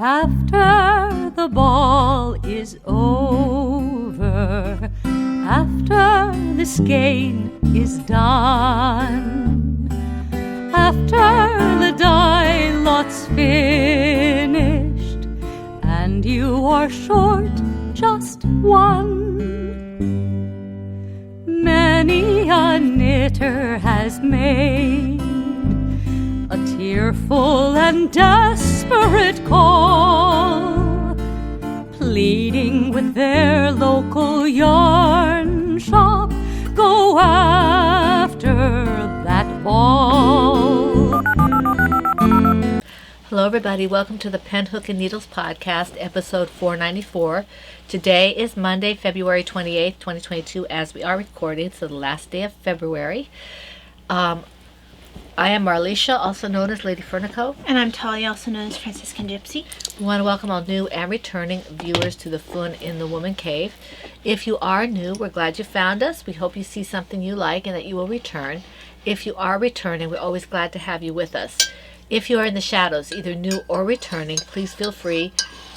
After the ball is over, after the skein is done, after the die lot's finished, and you are short just one, many a knitter has made a tearful and desperate call, pleading with their local yarn shop, go after that ball. Hello everybody, welcome to the Pen, Hook, and Needles podcast, episode 494. Today is Monday, February 28th, 2022, as we are recording, so the last day of February. I am Marlisha, also known as Lady Fernico. And I'm Talia, also known as Franciscan Gypsy. We want to welcome all new and returning viewers to the Fun in the Woman Cave. If you are new, we're glad you found us. We hope you see something you like and that you will return. If you are returning, we're always glad to have you with us. If you are in the shadows, either new or returning, please feel free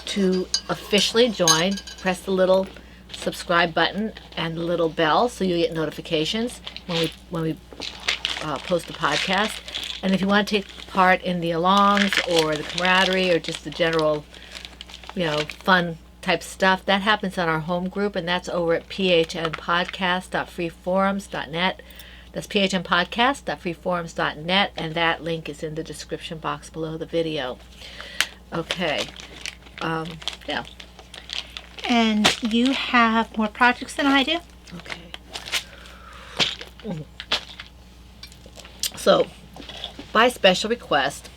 to officially join. Press the little subscribe button and the little bell so you get notifications when we post a podcast. And if you want to take part in the alongs or the camaraderie or just the general, fun type stuff, that happens on our home group, and that's over at phnpodcast.freeforums.net. That's phnpodcast.freeforums.net, and that link is in the description box below the video. Okay. Yeah. And you have more projects than I do? Okay. So, by special request,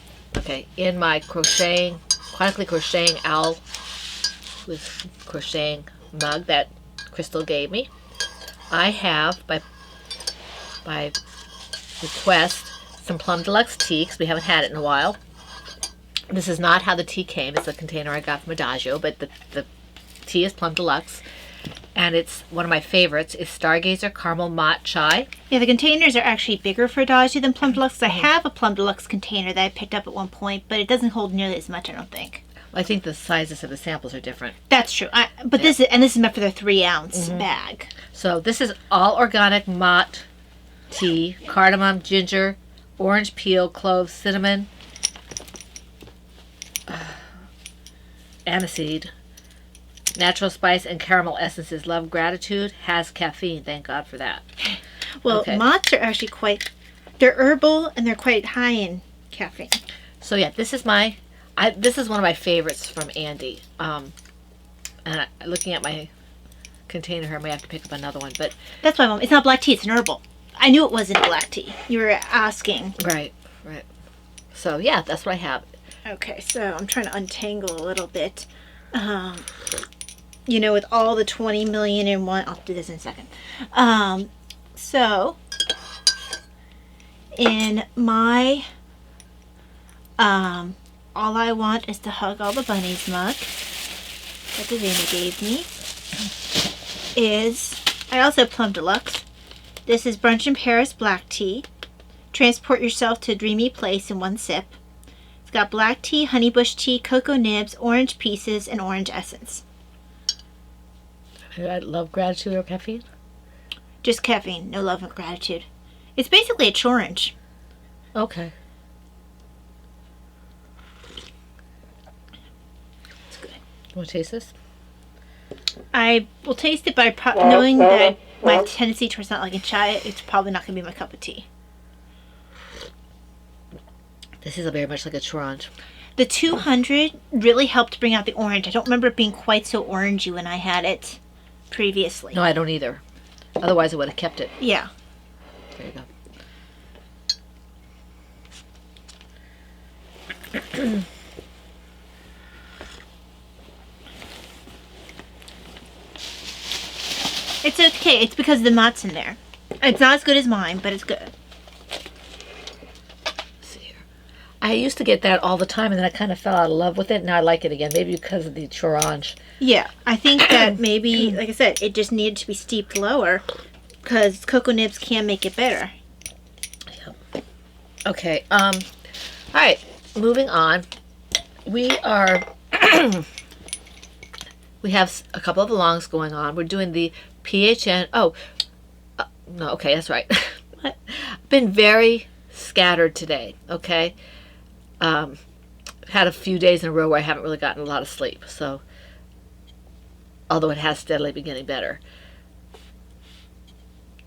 in my chronically crocheting owl with crocheting mug that Crystal gave me, I have, by request, some Plum Deluxe tea, because we haven't had it in a while. This is not how the tea came. It's a container I got from Adagio, but the tea is Plum Deluxe. And it's one of my favorites is Stargazer Caramel Mott Chai. Yeah, the containers are actually bigger for Adagio than Plum Deluxe. I have a Plum Deluxe container that I picked up at one point, but it doesn't hold nearly as much, I don't think. I think the sizes of the samples are different. That's true. This is meant for their 3-ounce bag. So this is all organic mott tea, cardamom, ginger, orange peel, cloves, cinnamon, aniseed, natural spice, and caramel essences. Love, gratitude, has caffeine. Thank God for that. Well, motts are actually they're herbal and they're quite high in caffeine. So yeah, this is one of my favorites from Andy. And looking at my container here, I may have to pick up another one. But that's why, Mom. It's not black tea. It's an herbal. I knew it wasn't black tea. You were asking. Right. So yeah, that's what I have. Okay, so I'm trying to untangle a little bit. With all the 20 million in one, I'll do this in a second. So in my all I want is to hug all the bunnies mug that Davina gave me is, I also have Plum Deluxe. This is Brunch in Paris black tea. Transport yourself to a dreamy place in one sip. It's got black tea, honeybush tea, cocoa nibs, orange pieces, and orange essence. I love, gratitude, or caffeine? Just caffeine. No love and gratitude. It's basically a orange. Okay. It's good. You want to taste this? I will taste it by knowing that my tendency towards not liking chai, it's probably not going to be my cup of tea. This is very much like a orange. The 200 really helped bring out the orange. I don't remember it being quite so orangey when I had it previously. No, I don't either. Otherwise, I would have kept it. Yeah. There you go. It's okay. It's because the mott's in there. It's not as good as mine, but it's good. I used to get that all the time, and then I kind of fell out of love with it. Now I like it again, maybe because of the orange. Yeah, I think that maybe, like I said, it just needed to be steeped lower because cocoa nibs can make it better. Yep. Okay. All right. Moving on. We are we have a couple of longs going on. We're doing the PHN. Oh, no, okay, that's right. What? Been very scattered today, okay? Had a few days in a row where I haven't really gotten a lot of sleep, so although it has steadily been getting better.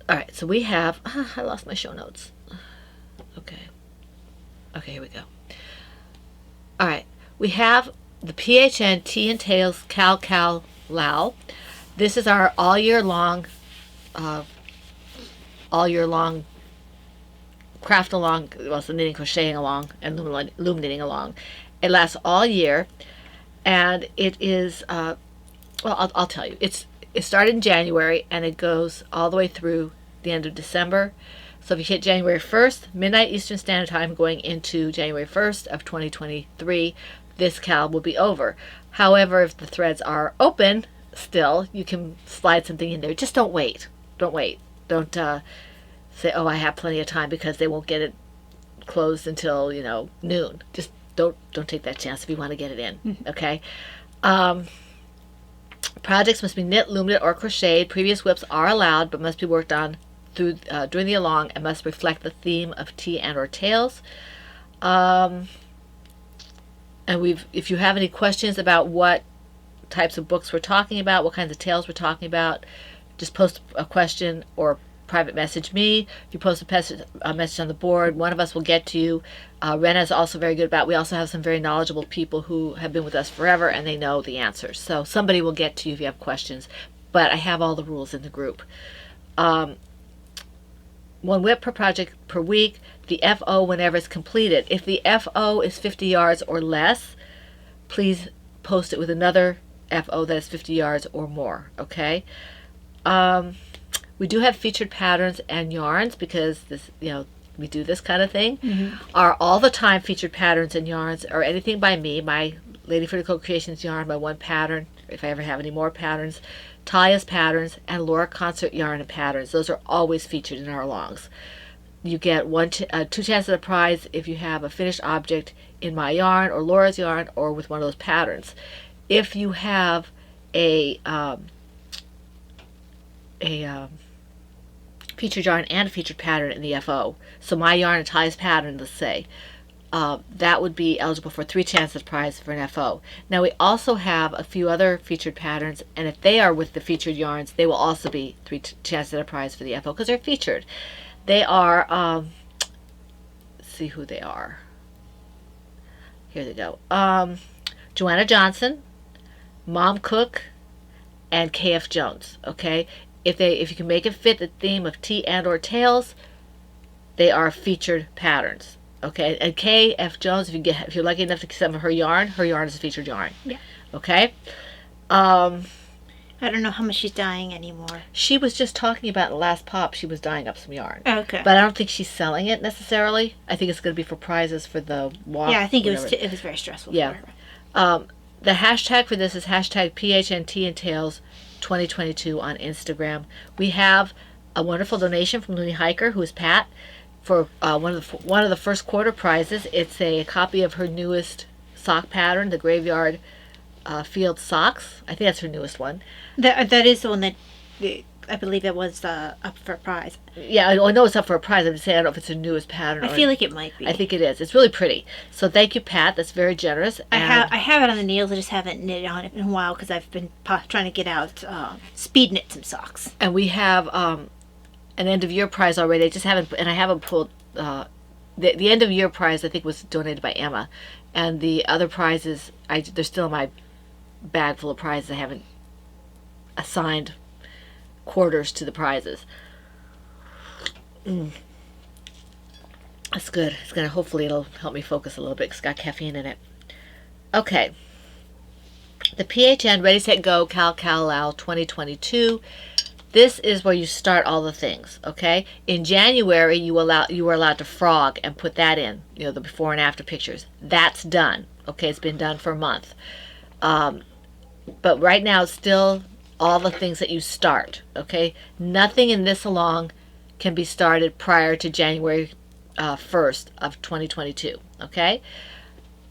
All right, so we have, I lost my show notes. Okay, here we go. All right, we have the PHN Tea and Tails Cowl Lao. This is our all year long craft along, well, so knitting, crocheting along, and loom knitting along. It lasts all year, and it is, well, I'll tell you. It started in January, and it goes all the way through the end of December. So if you hit January 1st, midnight Eastern Standard Time, going into January 1st of 2023, this cowl will be over. However, if the threads are open still, you can slide something in there. Just don't wait. Don't wait. Don't say, oh, I have plenty of time, because they won't get it closed until, noon. Just don't take that chance if you want to get it in. Okay? Projects must be knit, loom knit, or crocheted. Previous whips are allowed, but must be worked on through during the along, and must reflect the theme of tea and or tales. And if you have any questions about what types of books we're talking about, what kinds of tales we're talking about, just post a question or private message me. If you post a message on the board, one of us will get to you. Rena is also very good about. We also have some very knowledgeable people who have been with us forever, and they know the answers. So somebody will get to you if you have questions. But I have all the rules in the group. 1 whip per project per week. The FO whenever it's completed. If the FO is 50 yards or less, please post it with another FO that is 50 yards or more. Okay. We do have featured patterns and yarns, because this, we do this kind of thing. Our all the time featured patterns and yarns are anything by me, my Lady Critical Creations yarn, my one pattern, if I ever have any more patterns, Talia's patterns, and Laura Concert yarn and patterns. Those are always featured in our longs. You get 2 chances at a prize if you have a finished object in my yarn or Laura's yarn or with one of those patterns. If you have a featured yarn and a featured pattern in the FO, so my yarn and Talia's pattern, let's say, that would be eligible for 3 chances at a prize for an FO. Now we also have a few other featured patterns, and if they are with the featured yarns, they will also be 3 chances at a prize for the FO, because they're featured. They are, let's see who they are. Here they go. Joanna Johnson, Mom Cook, and KF Jones. Okay, if you can make it fit the theme of tea and or tales, they are featured patterns. Okay, and KF Jones, if you're lucky enough to get some of her yarn is a featured yarn. Yeah. Okay. I don't know how much she's dyeing anymore. She was just talking about in the last pop, she was dyeing up some yarn. Okay. But I don't think she's selling it necessarily. I think it's going to be for prizes for the walk. Yeah, I think it was very stressful yeah. for her. The hashtag for this is hashtag PHNT and Tails 2022 on Instagram. We have a wonderful donation from Looney Hiker, who is Pat, for one of the first quarter prizes. It's a copy of her newest sock pattern, the Graveyard Field Socks. I think that's her newest one. That is the one that I believe that was up for a prize. Yeah, I know it's up for a prize. I'm just saying, I don't know if it's her newest pattern. I feel like it might be. I think it is. It's really pretty. So thank you, Pat. That's very generous. I have it on the nails. I just haven't knitted on it in a while, because I've been trying to get out speed knit some socks. And we have an end of year prize already. I haven't pulled the end of year prize. I think was donated by Emma, and the other prizes they're still in my bag full of prizes. I haven't assigned quarters to the prizes. That's good. It's gonna, hopefully it'll help me focus a little bit. It's got caffeine in it. Okay. The PHN Ready Set Go Cowl 2022. This is where you start all the things. Okay. In January, you were allowed to frog and put that in. The before and after pictures. That's done. Okay. It's been done for a month. But right now, it's still all the things that you start. Okay. Nothing in this along can be started prior to January 1st of 2022. Okay.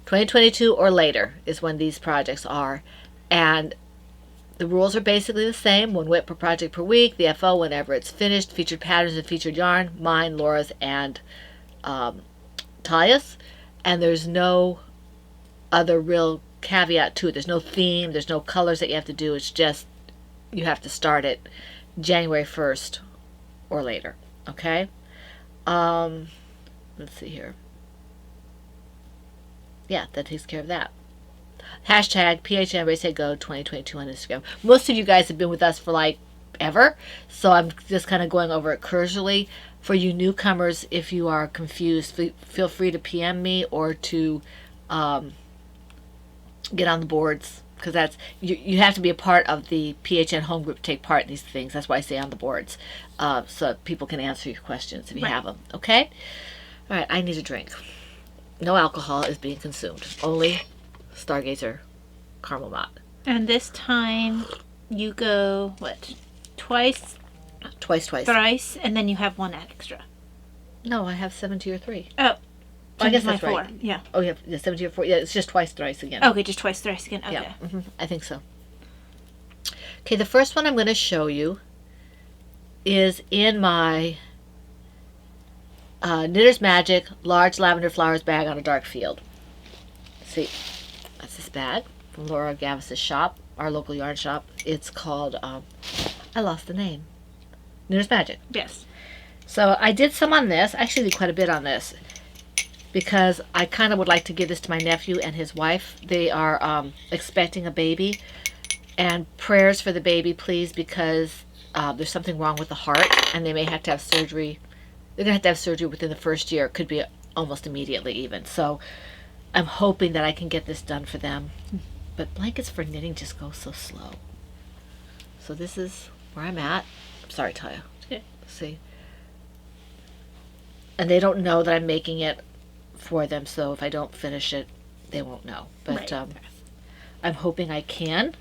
2022 or later is when these projects are. And the rules are basically the same. 1 WIP per project per week. The FO whenever it's finished. Featured patterns and featured yarn. Mine, Laura's, and Talia's. And there's no other real caveat to it. There's no theme. There's no colors that you have to do. It's just you have to start it January 1st or later. Okay? Let's see here. Yeah, that takes care of that. Hashtag PHN Race Head Go 2022 on Instagram. Most of you guys have been with us for like ever, so I'm just kind of going over it casually. For you newcomers, if you are confused, feel free to PM me or to get on the boards, because that's you have to be a part of the PHN home group to take part in these things. That's why I say on the boards, so people can answer your questions if you have them. Okay? All right, I need a drink. No alcohol is being consumed. Only Stargazer caramel malt. And this time you go, what, twice? Twice. Thrice, and then you have one extra. No, I have 7 to your 3. Oh. I guess my that's 4. right. Yeah. Oh, yeah, 7 to your 4. Yeah, it's just twice, thrice again. Okay, just twice, thrice again. Okay. Yeah, I think so. Okay, the first one I'm going to show you is in my Knitter's Magic Large Lavender Flowers bag on a dark field. See, that's this bag from Laura Gavis's shop, our local yarn shop. It's called, I lost the name, Knitter's Magic. Yes. So I did some on this. I actually did quite a bit on this because I kind of would like to give this to my nephew and his wife. They are expecting a baby, and prayers for the baby, please, because there's something wrong with the heart, and they may have to have surgery. They're going to have surgery within the first year. It could be almost immediately even. So I'm hoping that I can get this done for them. But blankets for knitting just go so slow. So this is where I'm at. I'm sorry, Taya. Okay. See? And they don't know that I'm making it for them, so if I don't finish it, they won't know. But Right. I'm hoping I can.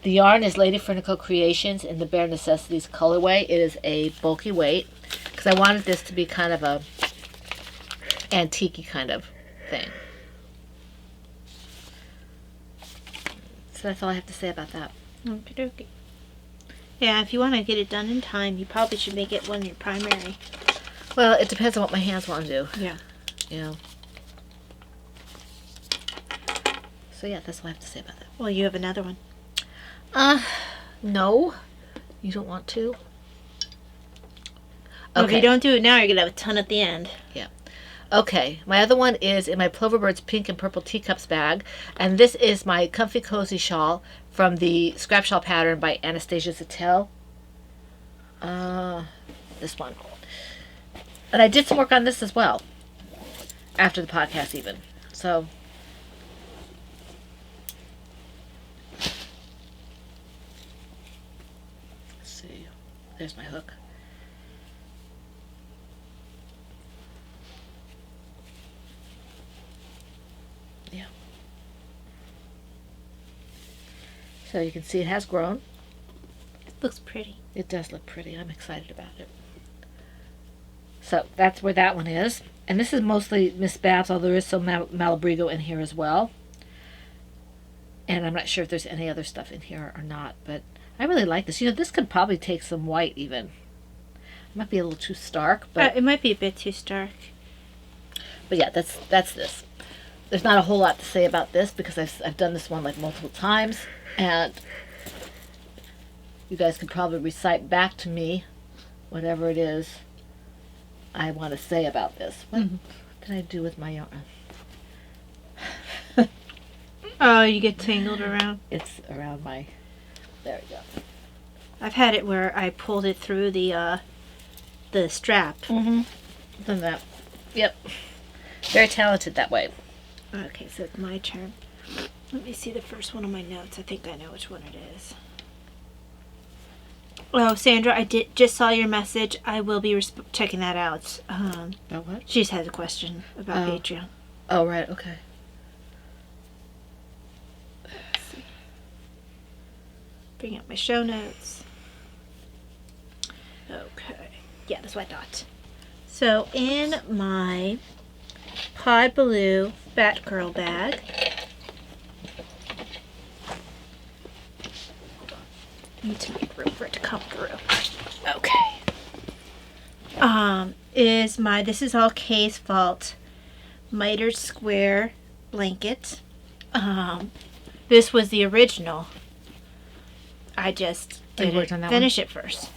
The yarn is Lady Fernico Creations in the Bare Necessities colorway. It is a bulky weight because I wanted this to be kind of a antique-y kind of thing. So that's all I have to say about that. Okie dokie. Yeah, if you want to get it done in time, you probably should make it one of your primary. Well, it depends on what my hands want to do. Yeah. You know. So yeah, that's all I have to say about that. Well, you have another one. No. You don't want to? Well, if you don't do it now, you're going to have a ton at the end. Yeah. Okay, my other one is in my Plover Birds pink and purple teacups bag, and this is my Comfy Cozy shawl from the Scrap Shawl pattern by Anastasia Zattel. This one. And I did some work on this as well, after the podcast even. So, let's see. There's my hook. Yeah. So you can see it has grown. Looks pretty. It does look pretty. I'm excited about it. So that's where that one is. And this is mostly Miss Babs, although there is some Malabrigo in here as well. And I'm not sure if there's any other stuff in here or not, but I really like this. You know, this could probably take some white even. It might be a little too stark, but It might be a bit too stark. But yeah, that's this. There's not a whole lot to say about this because I've done this one like multiple times, and you guys could probably recite back to me whatever it is I want to say about this. What did I do with my yarn? Oh, you get tangled around. It's around my. There we go. I've had it where I pulled it through the strap. Done that. Yep. Very talented that way. Okay, so it's my turn. Let me see the first one on my notes. I think I know which one it is. Oh, Sandra, I just saw your message. I will be checking that out. Oh, what? She just had a question about Oh. Patreon. Oh, right. Okay. Let's see. Bring up my show notes. Okay. Yeah, that's what I thought. So in my Pod Blue Batgirl bag. Need to make room for it to come through. Okay. This is all Kay's fault. Mitered square blanket. This was the original. I just didn't finish it first.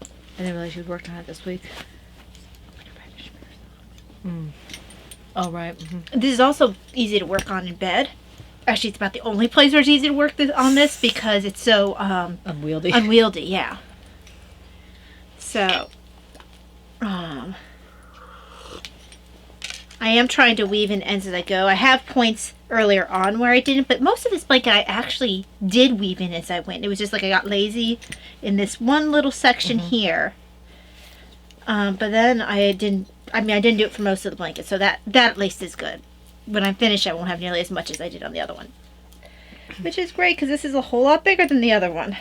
I didn't realize you'd worked on it this week. Oh, right. Mm-hmm. This is also easy to work on in bed. Actually, it's about the only place where it's easy to work on this because it's so unwieldy. Unwieldy, yeah. So, I am trying to weave in ends as I go. I have points earlier on where I didn't, but most of this blanket I actually did weave in as I went. It was just like I got lazy in this one little section here. But then I didn't do it for most of the blanket, so that at least is good. When I'm finished, I won't have nearly as much as I did on the other one. Which is great, because this is a whole lot bigger than the other one.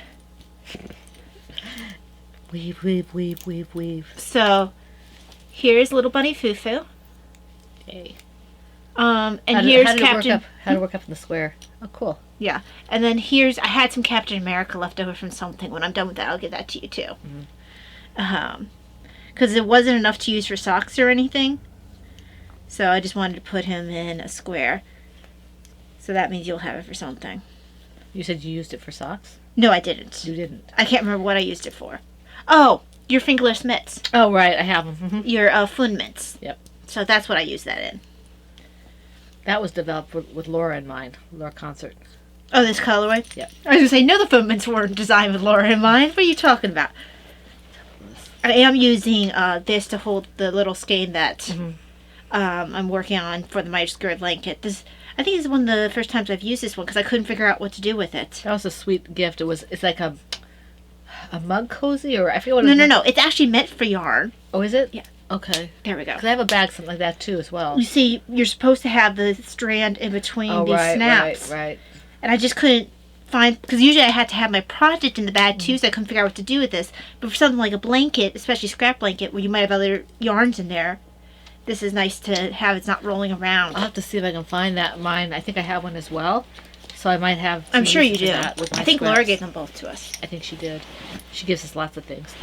Weave, weave, weave, weave, weave. So, here's Little Bunny Foo-Foo. Okay. Here's Captain... How to work up in the square. Oh, cool. Yeah. And then I had some Captain America left over from something. When I'm done with that, I'll give that to you, too. Because it wasn't enough to use for socks or anything. So I just wanted to put him in a square. So that means you'll have it for something. You said you used it for socks? No, I didn't. You didn't. I can't remember what I used it for. Oh, your fingerless mitts. Oh, right. I have them. Mm-hmm. Your Flynn mitts. Yep. So that's what I used that in. That was developed with Laura in mind. Laura Concert. Oh, this colorway? Yep. I was going to say, no, the Flynn mitts weren't designed with Laura in mind. What are you talking about? I am using this to hold the little skein that I'm working on for the My Skirt blanket. I think this is one of the first times I've used this one because I couldn't figure out what to do with it. That was a sweet gift. It's like a mug cozy, or I forget what it is. No. It's actually meant for yarn. Oh, is it? Yeah. Okay. There we go. Because I have a bag something like that too as well. You see, you're supposed to have the strand in between these snaps. Right. And I just couldn't find, because usually I had to have my project in the bag too, so I couldn't figure out what to do with this. But for something like a blanket, especially scrap blanket, where you might have other yarns in there, this is nice to have. It's not rolling around. I'll have to see if I can find that. Mine, I think I have one as well. So I might have. I'm sure you do. With my I think scraps. Laura gave them both to us. I think she did. She gives us lots of things.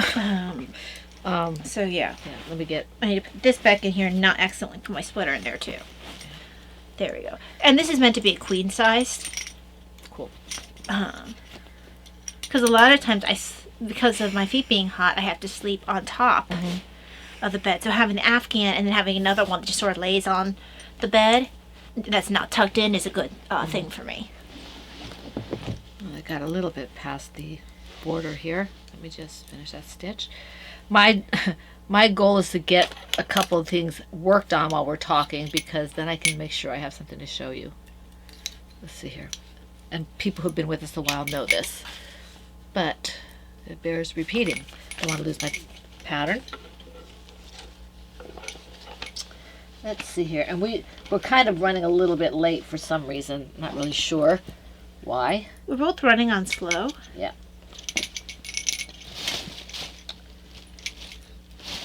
So yeah. Let me get. I need to put this back in here and not accidentally put my sweater in there too. There we go. And this is meant to be a queen size. Cool. Because a lot of times because of my feet being hot, I have to sleep on top of the bed. So having an Afghan and then having another one that just sort of lays on the bed that's not tucked in is a good thing for me. Well, I got a little bit past the border here. Let me just finish that stitch. My goal is to get a couple of things worked on while we're talking, because then I can make sure I have something to show you. Let's see here. And people who've been with us a while know this, but it bears repeating. I don't want to lose my pattern. Let's see here. And we're kind of running a little bit late for some reason. Not really sure why. We're both running on slow. Yeah.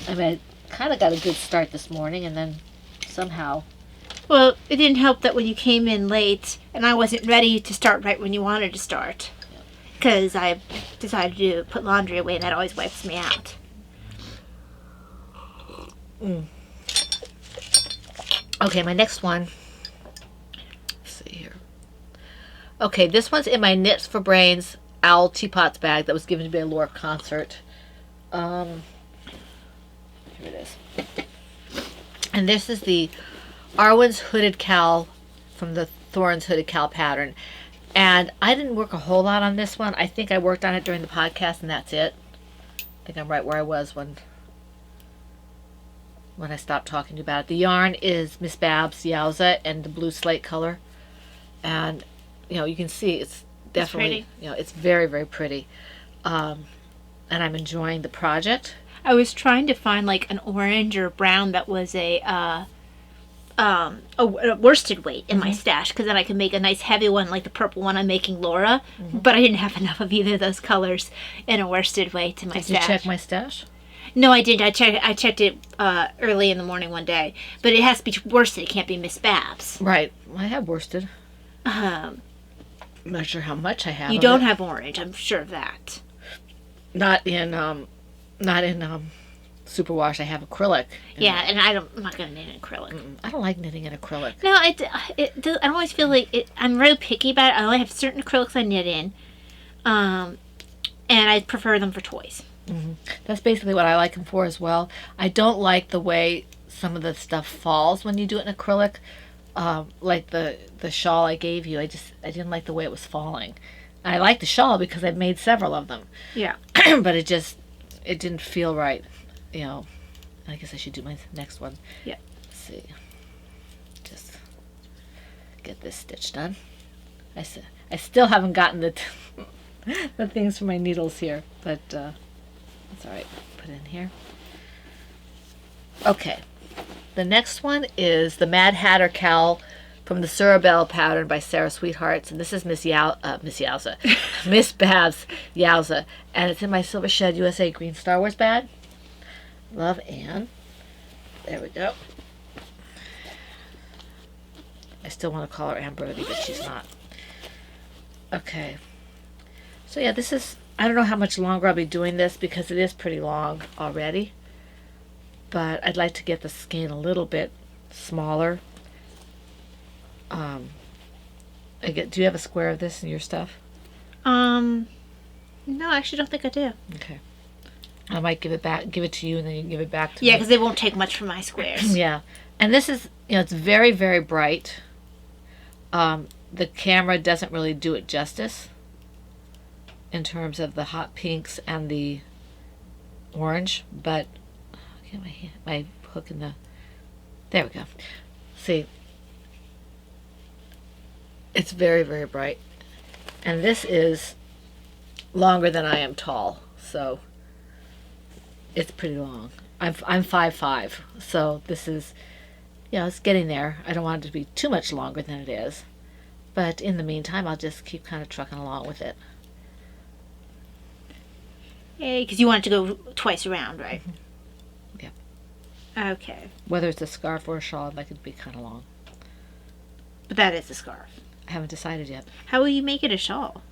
I mean, I kind of got a good start this morning, and then somehow... Well, it didn't help that when you came in late, and I wasn't ready to start right when you wanted to start. Because I decided to put laundry away, and that always wipes me out. Okay, my next one. Let's see here. Okay, this one's in my Knits for Brains Owl Teapots bag that was given to me at Laura Concert. Here it is. And this is the Arwen's Hooded Cowl from the Thorns Hooded Cowl pattern. And I didn't work a whole lot on this one. I think I worked on it during the podcast, and that's it. I think I'm right where I was when I stopped talking to you about it. The yarn is Miss Babs Yowza and the blue slate color. And, you can see it's definitely, it's very, very pretty. And I'm enjoying the project. I was trying to find like an orange or brown that was a worsted weight in my stash, because then I could make a nice heavy one like the purple one I'm making Laura. But I didn't have enough of either of those colors in a worsted weight in my stash. Did you check my stash? No, I didn't. I checked it early in the morning one day. But it has to be worsted. It can't be Miss Babs. Right. I have worsted. Um, I'm not sure how much I have. you of don't it. have orange. I'm sure of that. Not in superwash. I have acrylic. Yeah, and I'm not going to knit in acrylic. I don't like knitting in acrylic. No, I don't always feel like it. I'm really picky about it. I only have certain acrylics I knit in. And I prefer them for toys. That's basically what I like them for as well. I don't like the way some of the stuff falls when you do it in acrylic. Like the shawl I gave you, I didn't like the way it was falling. I like the shawl because I've made several of them. Yeah. But it didn't feel right. You know, I guess I should do my next one. Yeah. Let's see. Just get this stitch done. I still haven't gotten the the things for my needles here, but that's all right. Put it in here. Okay. The next one is the Mad Hatter Cowl from the Cerebellum pattern by Sarah Sweethearts, and this is Miss Yowza, Miss Babs Yowza, and it's in my Silver Shed USA Green Star Wars bag. Love, Anne. There we go. I still want to call her Anne Brody, but she's not. Okay. So yeah, this is, I don't know how much longer I'll be doing this because it is pretty long already. But I'd like to get the skein a little bit smaller. Do you have a square of this in your stuff? No, I actually don't think I do. Okay. I might give it to you, and then you can give it back to me. Yeah, because they won't take much from my squares. Yeah. And this is, it's very, very bright. The camera doesn't really do it justice in terms of the hot pinks and the orange, but get my hook in the, there we go. See, it's very, very bright. And this is longer than I am tall, so it's pretty long. I'm 5'5", so this is, it's getting there. I don't want it to be too much longer than it is, but in the meantime, I'll just keep kind of trucking along with it. Yay, because you want it to go twice around, right? Yeah. Okay. Whether it's a scarf or a shawl, I'd like it to be kind of long. But that is a scarf. I haven't decided yet. How will you make it a shawl?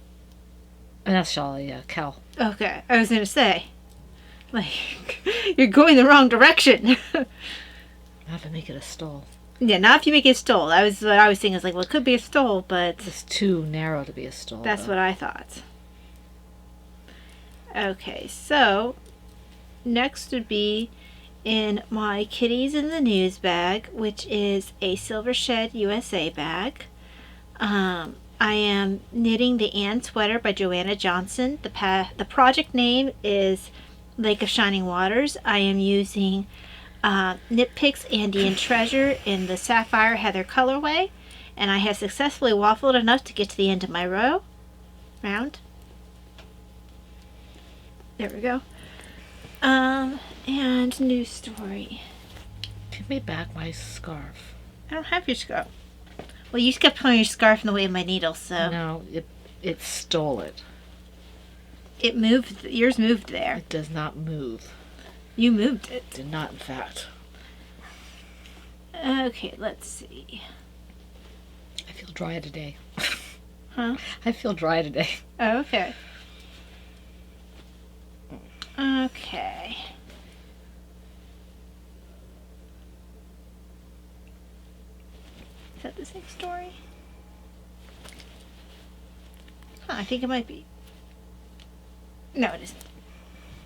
And that's shawl, yeah, cowl. Okay, I was going to say, like, you're going the wrong direction. I have to make it a stole. Yeah, not if you make it a stole. That was what I was thinking. I was like, well, it could be a stole, but It's too narrow to be a stole. that's though. what I thought. Okay, so next would be in my Kitties in the News bag, which is a Silver Shed USA bag. I am knitting the Anne sweater by Joanna Johnson. The project name is Lake of Shining Waters. I am using Knit Picks Andean Treasure in the Sapphire Heather colorway, and I have successfully waffled enough to get to the end of my round. There we go. And news story. Give me back my scarf. I don't have your scarf. Well, you kept pulling your scarf in the way of my needle, so No, it stole it. it moved. Yours moved there. It does not move. You moved it. It did not, in fact. Okay, let's see. I feel dry today. Huh? I feel dry today. Oh, okay. Okay. Is that the same story? Huh, I think it might be. No, it isn't.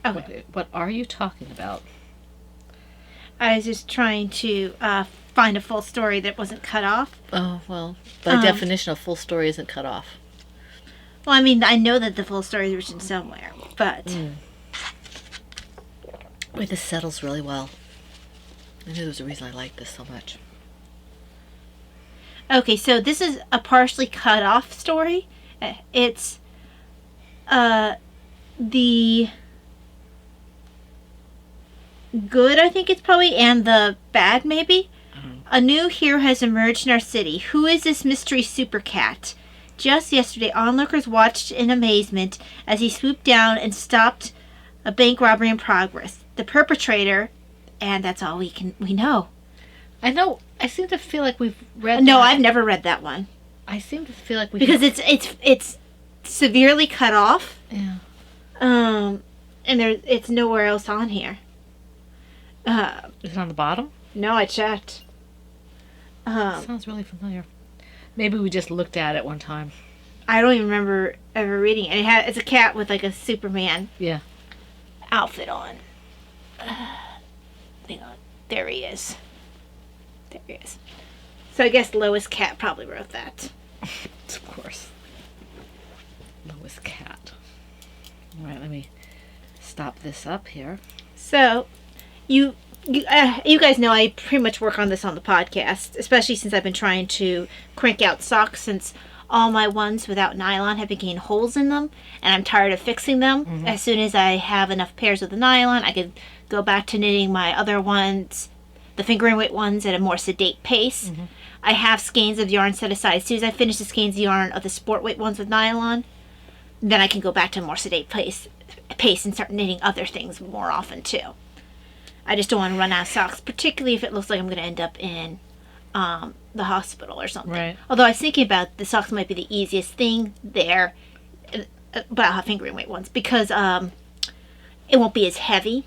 Okay. What are you talking about? I was just trying to find a full story that wasn't cut off. Oh, well, by definition, a full story isn't cut off. Well, I mean, I know that the full story is written somewhere, but Wait, this settles really well. I knew there was a reason I liked this so much. okay. So this is a partially cut off story. It's the good, I think it's probably, and the bad, maybe. A new hero has emerged in our city. Who is this mystery super cat? Just yesterday, onlookers watched in amazement as he swooped down and stopped a bank robbery in progress. the perpetrator, and that's all we know. I know. I seem to feel like we've read. No, that. I've never read that one. I seem to feel like we because it's severely cut off. Yeah. And it's nowhere else on here. Is it on the bottom? No, I checked. Sounds really familiar. Maybe we just looked at it one time. I don't even remember ever reading it. It's a cat with like a Superman outfit on. Hang on. There he is. There he is. So I guess Lois Cat probably wrote that. Of course. Lois Cat. All right, let me stop this up here. So, you guys know I pretty much work on this on the podcast, especially since I've been trying to crank out socks since all my ones without nylon have been getting holes in them, and I'm tired of fixing them. Mm-hmm. As soon as I have enough pairs with the nylon, I could go back to knitting my other ones, the fingering weight ones, at a more sedate pace. Mm-hmm. I have skeins of yarn set aside. As soon as I finish the skeins of yarn of the sport weight ones with nylon, then I can go back to a more sedate pace and start knitting other things more often too. I just don't want to run out of socks, particularly if it looks like I'm going to end up in the hospital or something. Right. Although I was thinking about the socks might be the easiest thing there, but I'll have fingering weight ones because it won't be as heavy,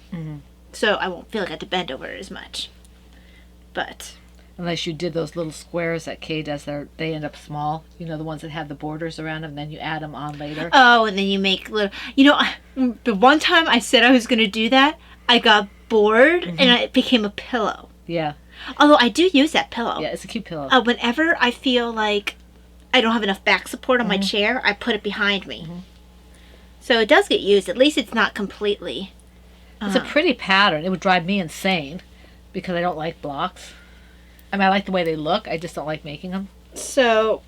so I won't feel like I have to bend over it as much. But unless you did those little squares that Kay does, they end up small. You know, the ones that have the borders around them, then you add them on later. Oh, and then you make little... the one time I said I was going to do that, I got bored, and it became a pillow. Yeah. Although I do use that pillow. Yeah, it's a cute pillow. Whenever I feel like I don't have enough back support on my chair, I put it behind me. So it does get used. At least it's not completely... It's a pretty pattern. It would drive me insane because I don't like blocks. I mean, I like the way they look. I just don't like making them. So,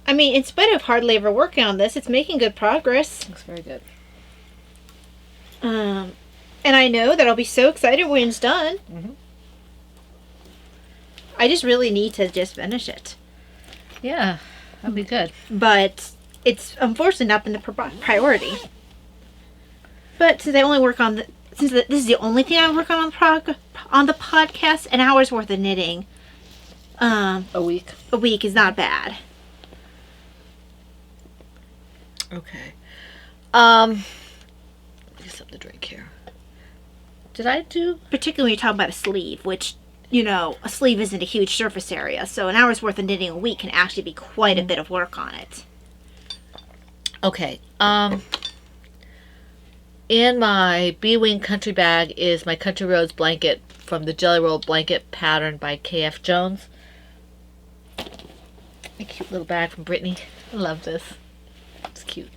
I mean, in spite of hard labor working on this, it's making good progress. Looks very good. And I know that I'll be so excited when it's done. I just really need to just finish it. Yeah, that'd be good. But it's unfortunately not been the priority. But since I only work on this is the only thing I work on the podcast, an hour's worth of knitting. A week. A week is not bad. Okay. Get something to drink here. Did I do... Particularly when you're talking about a sleeve, which, a sleeve isn't a huge surface area, so an hour's worth of knitting a week can actually be quite a bit of work on it. Okay. In my B-Wing country bag is my Country Roads blanket from the Jelly Roll blanket pattern by K.F. Jones. A cute little bag from Brittany. I love this. It's cute.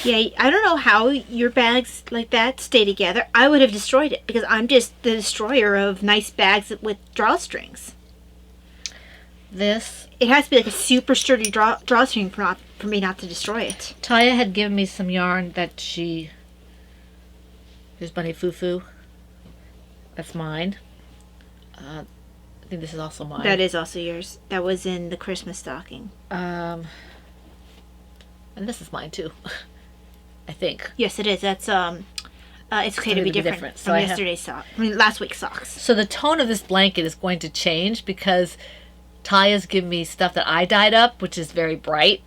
Yeah, I don't know how your bags like that stay together. I would have destroyed it because I'm just the destroyer of nice bags with drawstrings. It has to be like a super sturdy drawstring for me not to destroy it. Taya had given me some yarn that here's Bunny Foo Foo. That's mine. I think this is also mine. That is also yours. That was in the Christmas stocking. And this is mine too. I think. Yes, it is. That's it's okay to be different So from last week's socks. So the tone of this blanket is going to change because Taya's given me stuff that I dyed up, which is very bright.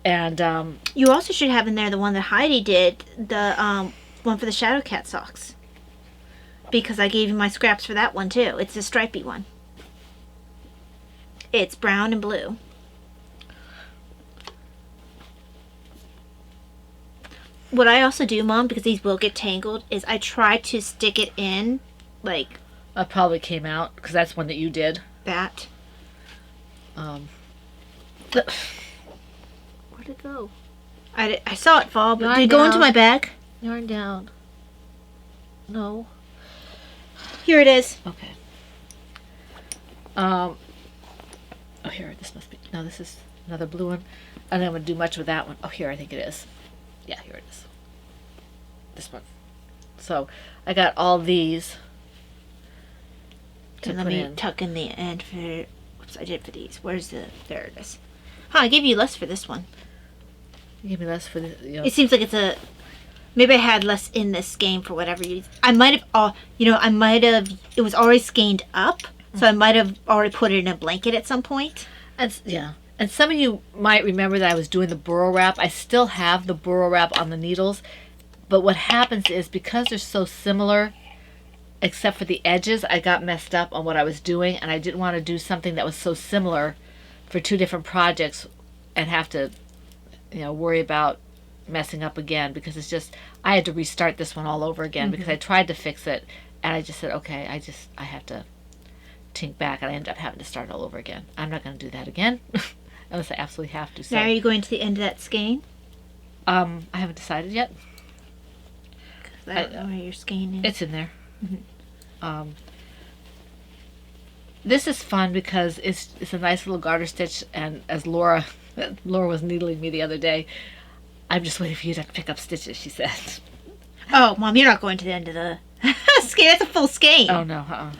And you also should have in there the one that Heidi did, the one for the Shadow Cat socks. Because I gave you my scraps for that one too. It's a stripy one. It's brown and blue. What I also do, Mom, because these will get tangled, is I try to stick it in, like... It probably came out, because that's one that you did. That. Where'd it go? I saw it fall, but did it go into my bag? Yarn down. No. Here it is. Okay. Oh, here, this must be... No, this is another blue one. I don't want to do much with that one. Oh, here, I think it is. Yeah, here it is. This one. So, I got all these to Let put me in. tuck in the end for... Oops, I did for these. Where's the... There it is. Huh, I gave you less for this one. You gave me less for the... It seems like it's a Maybe I had less in this skein for whatever reason. I might have, it was already skeined up, so I might have already put it in a blanket at some point. Yeah. And some of you might remember that I was doing the burrow wrap. I still have the burrow wrap on the needles, but what happens is because they're so similar, except for the edges, I got messed up on what I was doing, and I didn't want to do something that was so similar for two different projects and have to, worry about messing up again, because it's just, I had to restart this one all over again because I tried to fix it, and I just said, okay, I have to tink back, and I ended up having to start all over again. I'm not going to do that again. Unless I absolutely have to. So. Now, are you going to the end of that skein? I haven't decided yet. I don't know where your skein is. It's in there. This is fun because it's a nice little garter stitch, and as Laura was needling me the other day, I'm just waiting for you to pick up stitches, she said. Oh, Mom, you're not going to the end of the skein. That's a full skein. Oh, no.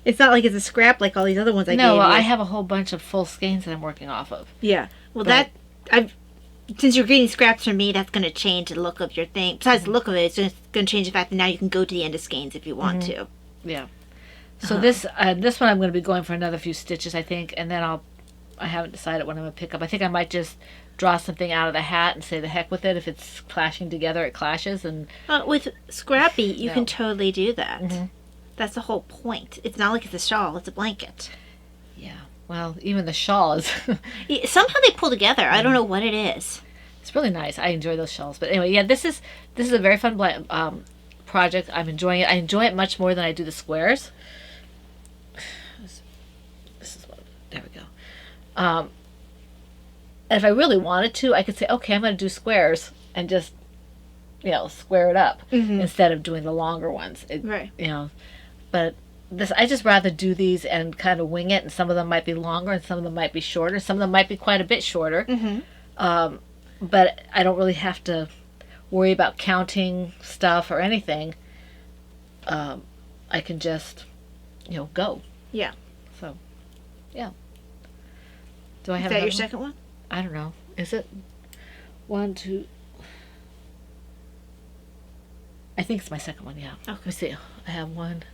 It's not like it's a scrap like all these other ones I gave you. No, I have a whole bunch of full skeins that I'm working off of. Yeah. Well, since you're getting scraps from me, that's going to change the look of your thing. Besides the look of it, it's just going to change the fact that now you can go to the end of skeins if you want to. Yeah. So this one I'm going to be going for another few stitches, I think, and then I haven't decided what I'm going to pick up. I think I might just draw something out of the hat and say the heck with it. If it's clashing together, it clashes. And with Scrappy, you can totally do that. That's the whole point. It's not like it's a shawl, it's a blanket. Yeah. Well, even the shawl is... Somehow they pull together. I don't know what it is. It's really nice. I enjoy those shawls. But anyway, yeah, this is a very fun project. I'm enjoying it. I enjoy it much more than I do the squares. This is what... There we go. And if I really wanted to, I could say, okay, I'm going to do squares and just, square it up instead of doing the longer ones. Right. But I just rather do these and kind of wing it, and some of them might be longer and some of them might be shorter. Some of them might be quite a bit shorter. But I don't really have to worry about counting stuff or anything. I can just, go. Yeah. So, yeah. Do I have Is that your second one? I don't know. Is it 1, 2? I think it's my second one, yeah. Okay. Let me see. I have 1,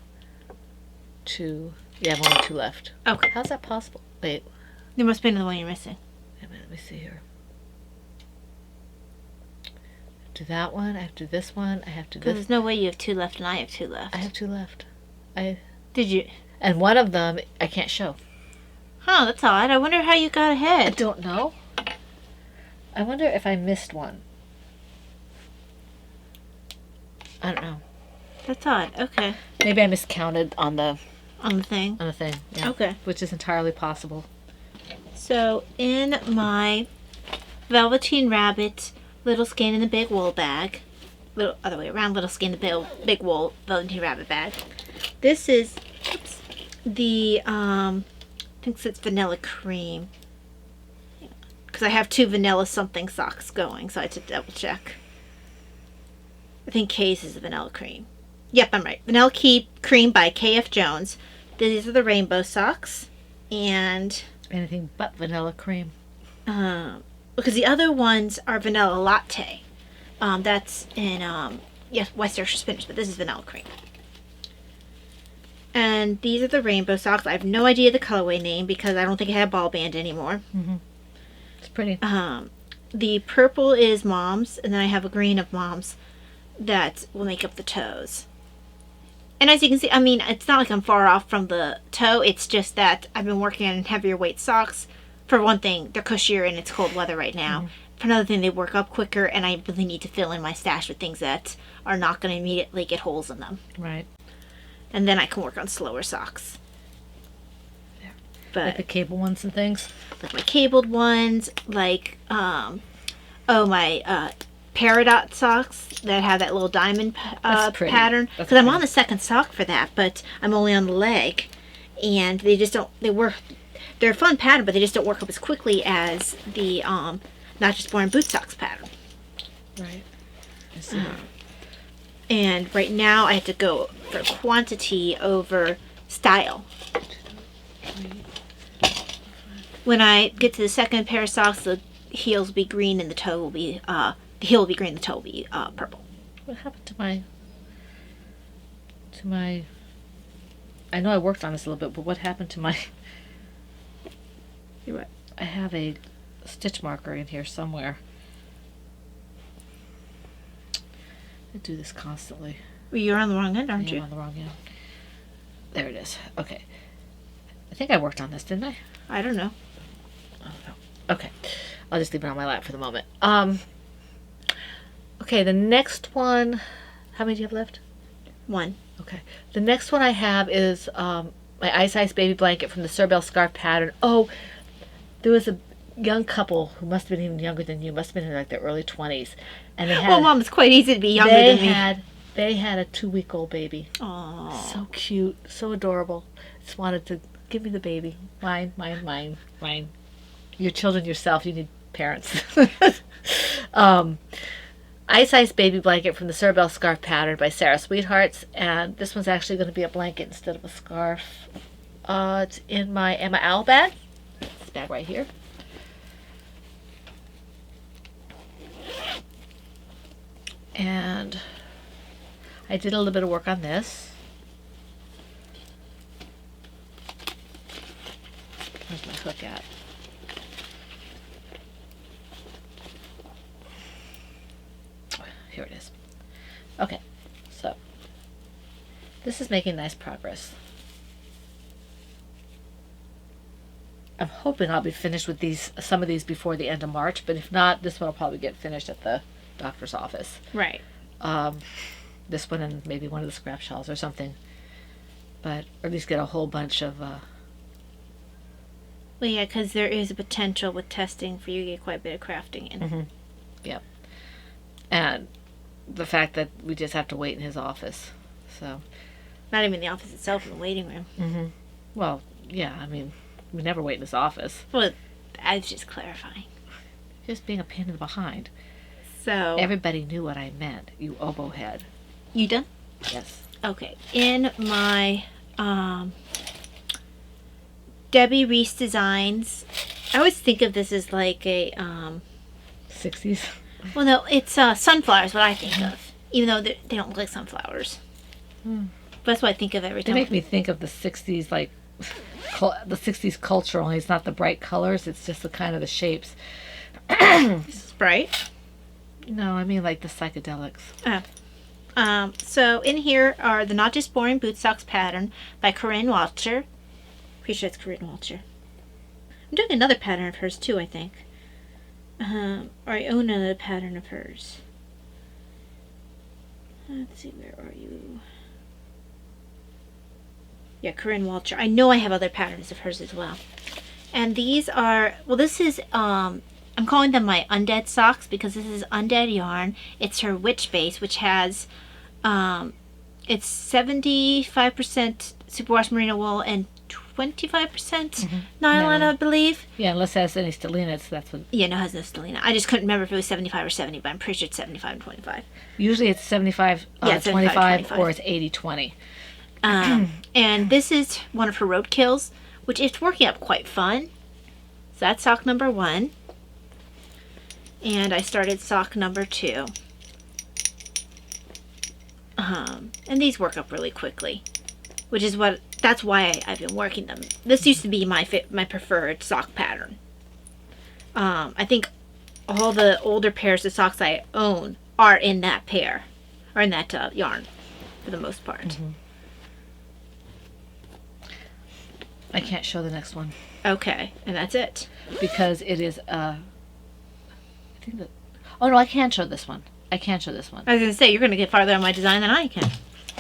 2. Yeah, I have 1 or 2 left. Okay. How's that possible? Wait. There must be another one you're missing. Wait a minute. Let me see here. Do that one. I have to do this one. I have to do Because this. there's no way you have 2 left and I have 2 left. I have 2 left. Did you? And one of them I can't show. Huh, that's odd. I wonder how you got I ahead. don't know. I wonder if I missed one. I don't know. That's odd. Okay. Maybe I miscounted on the thing. Yeah. Okay. Which is entirely possible. So in my Velveteen Rabbit little skein in the big wool bag, other way around, little skein in the big wool Velveteen Rabbit bag. This is the I think it's vanilla cream. Because I have 2 vanilla something socks going, so I had to double check. I think K's is the vanilla cream. Yep, I'm right. Vanilla Cream by K.F. Jones. These are the rainbow socks. And... anything but vanilla cream. Because the other ones are vanilla latte. That's in, West Yorkshire spinach, but this is vanilla cream. And these are the rainbow socks. I have no idea the colorway name because I don't think I have ball band anymore. It's pretty. The purple is Mom's, and then I have a green of Mom's that will make up the toes. And as you can see, I mean, it's not like I'm far off from the toe. It's just that I've been working on heavier weight socks. For one thing, they're cushier and it's cold weather right now. For another thing, they work up quicker, and I really need to fill in my stash with things that are not going to immediately get holes in them. Right. And then I can work on slower socks. Yeah. But Like the cable ones and things? Like my cabled ones, like, my Peridot socks that have that little diamond pattern. Because I'm on the second sock for that, but I'm only on the leg. And they just don't, they're a fun pattern, but they just don't work up as quickly as the Not Just Born boot socks pattern. Right. I see. And right now I have to go for quantity over style. When I get to the second pair of socks, the heels will be green and the toe will be The heel will be green, the toe will be purple. What happened to my... I know I worked on this a little bit, but what happened to my... You're right. I have a stitch marker in here somewhere. I do this constantly. Well, you're on the wrong end, aren't I'm you? on the wrong end. There it is. Okay. I think I worked on this, didn't I? I don't know. Oh, no. Okay. I'll just leave it on my lap for the moment. Okay, the next one... How many do you have left? 1. Okay. The next one I have is my Ice Ice baby blanket from the Cerebellum scarf pattern. Oh, there was a young couple who must have been even younger than you. Must have been in like their early 20s. And they had... Well, Mom, it's quite easy to be younger than me. They had a 2-week-old baby. Aww. So cute. So adorable. Just wanted to give me the baby. Mine. Your children yourself. You need parents. Ice Ice baby blanket from the Cerebellum scarf pattern by Sarah Sweethearts, and this one's actually going to be a blanket instead of a scarf. It's in my Emma Owl bag. This bag right here. And I did a little bit of work on this. Where's my hook at? Here it is. Okay, so this is making nice progress. I'm hoping I'll be finished with some of these before the end of March, but if not, this one will probably get finished at the doctor's office. Right. This one and maybe one of the scrap shells or something, but or at least get a whole bunch of. Well, yeah, because there is a potential with testing for you to get quite a bit of crafting in. Mm-hmm. Yep. And the fact that we just have to wait in his office, so. Not even the office itself, in the waiting room. Mm-hmm. Well, yeah, I mean, we never wait in his office. Well, I was just clarifying. Just being a pain in the behind. So. Everybody knew what I meant, you oboe head. You done? Yes. Okay. In my Debbie Reese Designs, I always think of this as like a 60s. Well, no, it's sunflowers. What I think of, even though they don't look like sunflowers. But that's what I think of every They time. make me think of the 60s, like the 60s culture. Only it's not the bright colors; it's just the kind of the shapes. Sprite. No, I mean like the psychedelics. So in here are the Not Just Boring Boot Socks pattern by Corinne Walcher. Pretty sure it's Corinne Walcher. I'm doing another pattern of hers too, I think. Or I own another pattern of hers. Let's see, where are you? Yeah, Corinne Walcher. I know I have other patterns of hers as well. And these are, well, this is, I'm calling them my undead socks because this is undead yarn. It's her witch base, which has, it's 75% superwash merino wool and 25% nylon, I believe. Yeah, unless it has any stellina, that's what. Yeah, no, it has no stellina. I just couldn't remember if it was 75 or 70, but I'm pretty sure it's 75 and 25. Usually it's 75, Yeah, 25, or it's 80-20. And this is one of her roadkills, which is working out quite fun. So that's sock number 1. And I started sock number 2. And these work up really quickly, which is that's why I've been working them. This used to be my preferred sock pattern. I think all the older pairs of socks I own are in that pair, or in that yarn, for the most part. I can't show the next one Okay, and that's it. because it is I think that. Oh no, I can show this one. I can show this one. I was going to say, you're going to get farther on my design than I can.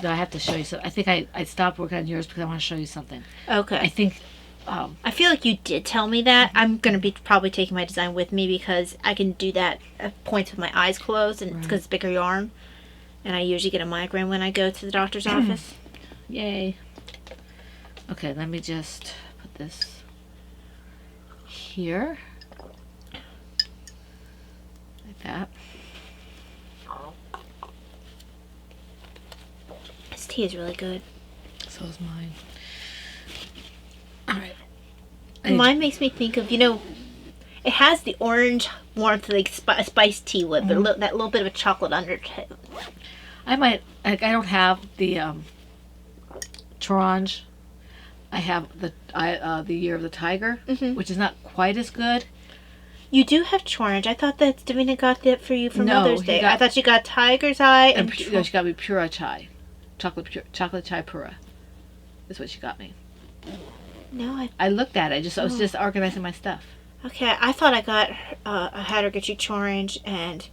No, I have to show you. So I think I stopped working on yours because I want to show you something. Okay. I think. I feel like you did tell me that. I'm going to be probably taking my design with me because I can do that at points with my eyes closed, and it's because it's bigger yarn. And I usually get a migraine when I go to the doctor's office. Yay. Okay, let me just put this here. Like that. This tea is really good. So is mine. Alright. Mine makes me think of, it's It has the orange warmth, like spiced tea with that little bit of a chocolate undertone. I don't have the Torange. I have the Year of the Tiger, which is not quite as good. You do have Chorange. I thought that Davina got that for you for No, Mother's Day. got- I thought you got Tiger's Eye and No, she got me Pura Chai, chocolate chai Pura. Is what she got me. No, I looked at it. I was just organizing my stuff. okay. I thought I had her get you Chorange and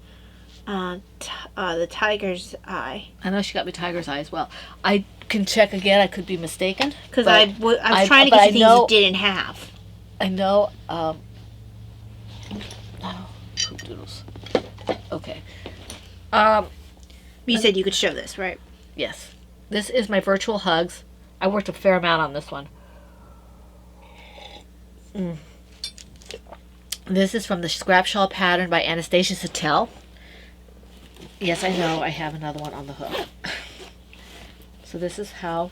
the Tiger's Eye. I know she got me Tiger's Eye as well. I can check again. I could be mistaken. Because but I was trying to get you things you didn't have. I know. Poop doodles. Okay. You said you could show this, right? Yes. This is my virtual hugs. I worked a fair amount on this one. This is from the Scrap Shawl pattern by Anastasia Sattel. Yes, I know. I have another one on the hook. So this is how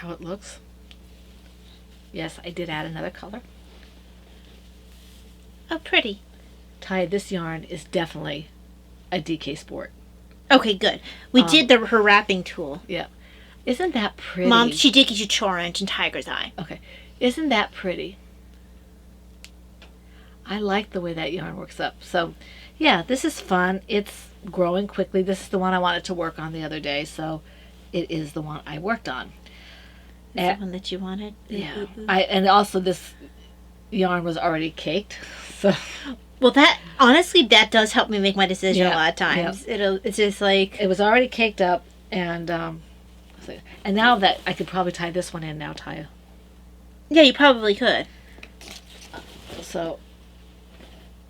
it looks. Yes, I did add another color. Oh, pretty. Ty, this yarn is definitely a DK Sport. Okay, good. We did her wrapping tool. Yeah. Isn't that pretty? Mom, she did get you Chorange and Tiger's Eye. Okay. Isn't that pretty? I like the way that yarn works up. So, yeah, this is fun. It's growing quickly. This is the one I wanted to work on the other day, so it is the one I worked on. Is the one that you wanted? Yeah. And also this yarn was already caked. So well, that honestly, that does help me make my decision a Yeah, lot of times. It's just like it was already caked up, and now that I could probably tie this one in now, Taya. yeah, you probably could. So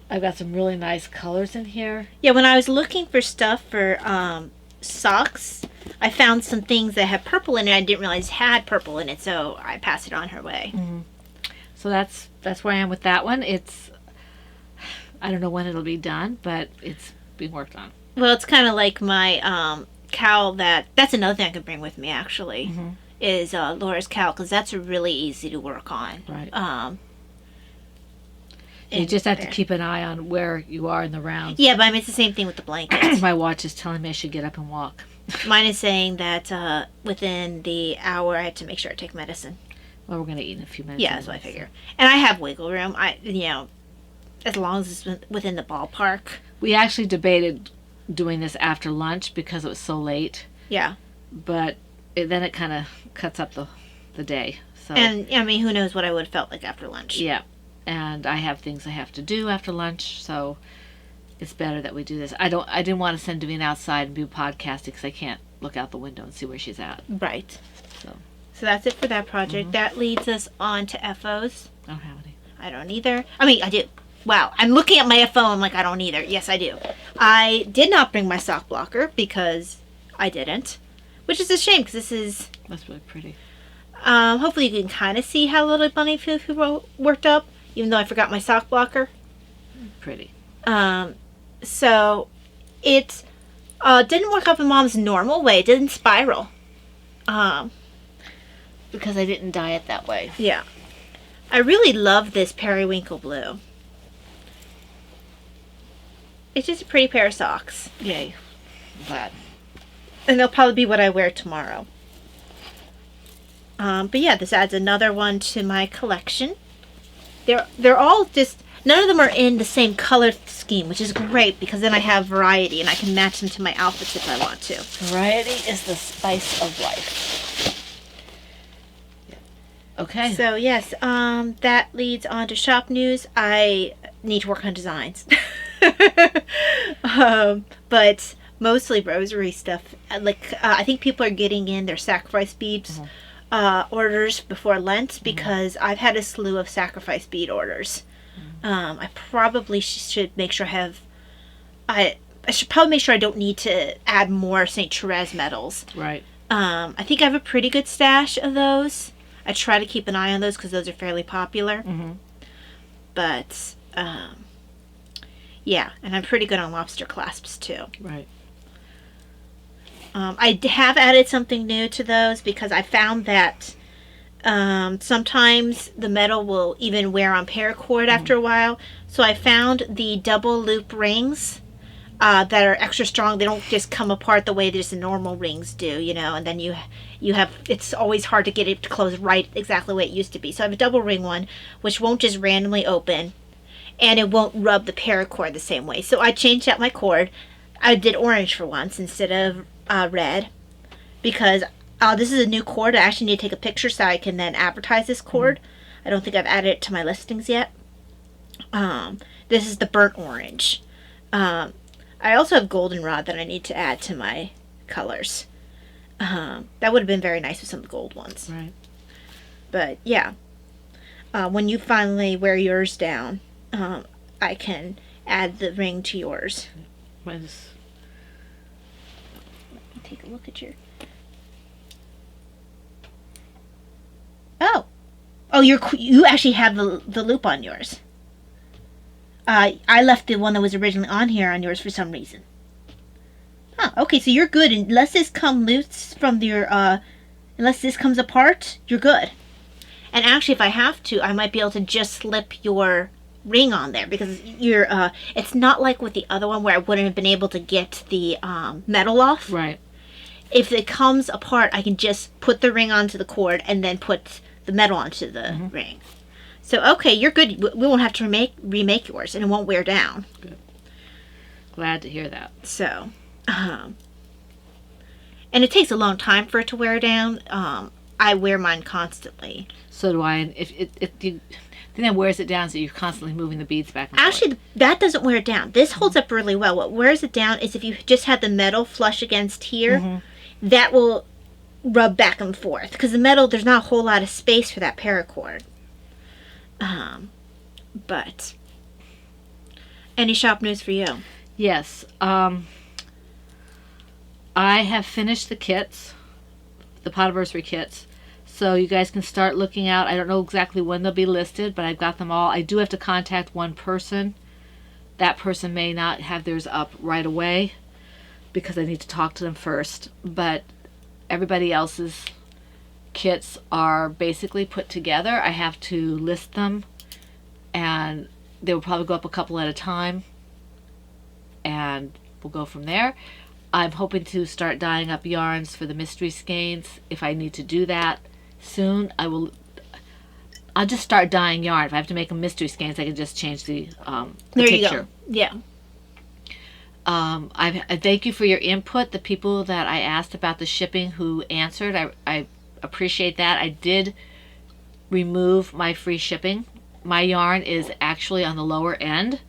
I've got some really nice colors in here. Yeah, when I was looking for stuff for socks, I found some things that had purple in it. I didn't realize had purple in it, so I passed it on her way. So that's where I am with that one. I don't know when it'll be done, but it's being worked on. Well, it's kind of like my cowl. That's another thing I could bring with me actually. Is Laura's cowl, because that's really easy to work on. Right. You just have to keep an eye on where you are in the rounds. Yeah, but I mean, it's the same thing with the blankets. My watch is telling me I should get up and walk. Mine is saying that within the hour I have to make sure I take medicine. Well, we're going to eat in a few minutes. Yeah, that's what I figure. And I have wiggle room. As long as it's within the ballpark. We actually debated doing this after lunch because it was so late. Yeah. But then it kind of cuts up the day. So. And, I mean, who knows what I would have felt like after lunch. Yeah. And I have things I have to do after lunch, so it's better that we do this. I didn't want to send Davina outside and do podcasting because I can't look out the window and see where she's at. Right. So that's it for that project. That leads us on to FOs. I don't have any. I don't either. I mean, I do. Wow. I'm looking at my FO. I'm like, I don't either. Yes, I do. I did not bring my sock blocker because I didn't, which is a shame because this is... That's really pretty. Hopefully you can kind of see how Little Bunny Foo worked up, even though I forgot my sock blocker. Pretty. So it didn't work up in Mom's normal way. It didn't spiral. Because I didn't dye it that way. Yeah. I really love this periwinkle blue. It's just a pretty pair of socks. Yay. I'm glad. And they'll probably be what I wear tomorrow. But yeah, this adds another one to my collection. They're all just... None of them are in the same color scheme, which is great because then I have variety and I can match them to my outfits if I want to. Variety is the spice of life. Okay. So yes, that leads on to shop news. I need to work on designs. But mostly rosary stuff. I think people are getting in their sacrifice beads orders before Lent because I've had a slew of sacrifice bead orders. I probably should make sure I should probably make sure I don't need to add more St. Therese medals. Right. I think I have a pretty good stash of those. I try to keep an eye on those because those are fairly popular. But, yeah, and I'm pretty good on lobster clasps too. Right. I have added something new to those because I found that Sometimes the metal will even wear on paracord after a while. So I found the double loop rings that are extra strong. They don't just come apart the way just the normal rings do, and then you have, it's always hard to get it to close right exactly the way it used to be. So I have a double ring one, which won't just randomly open, and it won't rub the paracord the same way. So I changed out my cord. I did orange for once instead of red, because this is a new cord. I actually need to take a picture so I can then advertise this cord. I don't think I've added it to my listings yet. This is the burnt orange. I also have goldenrod that I need to add to my colors. That would have been very nice with some of the gold ones. Right. But yeah, when you finally wear yours down, I can add the ring to yours. Mine's... Let me take a look at your... Oh, you actually have the loop on yours. I left the one that was originally on here on yours for some reason. Huh, okay, so you're good. Unless this comes loose from your, unless this comes apart, you're good. And actually, if I have to, I might be able to just slip your ring on there, because it's not like with the other one where I wouldn't have been able to get the metal off. Right. If it comes apart, I can just put the ring onto the cord and then put the metal onto the ring. So, okay, you're good. We won't have to remake yours, and it won't wear down. Good. Glad to hear that. So, and it takes a long time for it to wear down. I wear mine constantly. So do I. And if then it wears it down, so you're constantly moving the beads back and forth. Actually, that doesn't wear it down. This holds up really well. What wears it down is if you just had the metal flush against here, that will rub back and forth. Because the metal, there's not a whole lot of space for that paracord. But any shop news for you? Yes. I have finished the kits, the Potiversary kits, so you guys can start looking out. I don't know exactly when they'll be listed, but I've got them all. I do have to contact one person. That person may not have theirs up right away because I need to talk to them first, but everybody else's kits are basically put together. I have to list them, and they will probably go up a couple at a time, and we'll go from there. I'm hoping to start dyeing up yarns for the mystery skeins. If I need to do that soon, I'll just start dyeing yarn. If I have to make them mystery skeins, I can just change the There picture. you go. Yeah. I thank you for your input. The people that I asked about the shipping who answered, I appreciate that. I did remove my free shipping. My yarn is actually on the lower end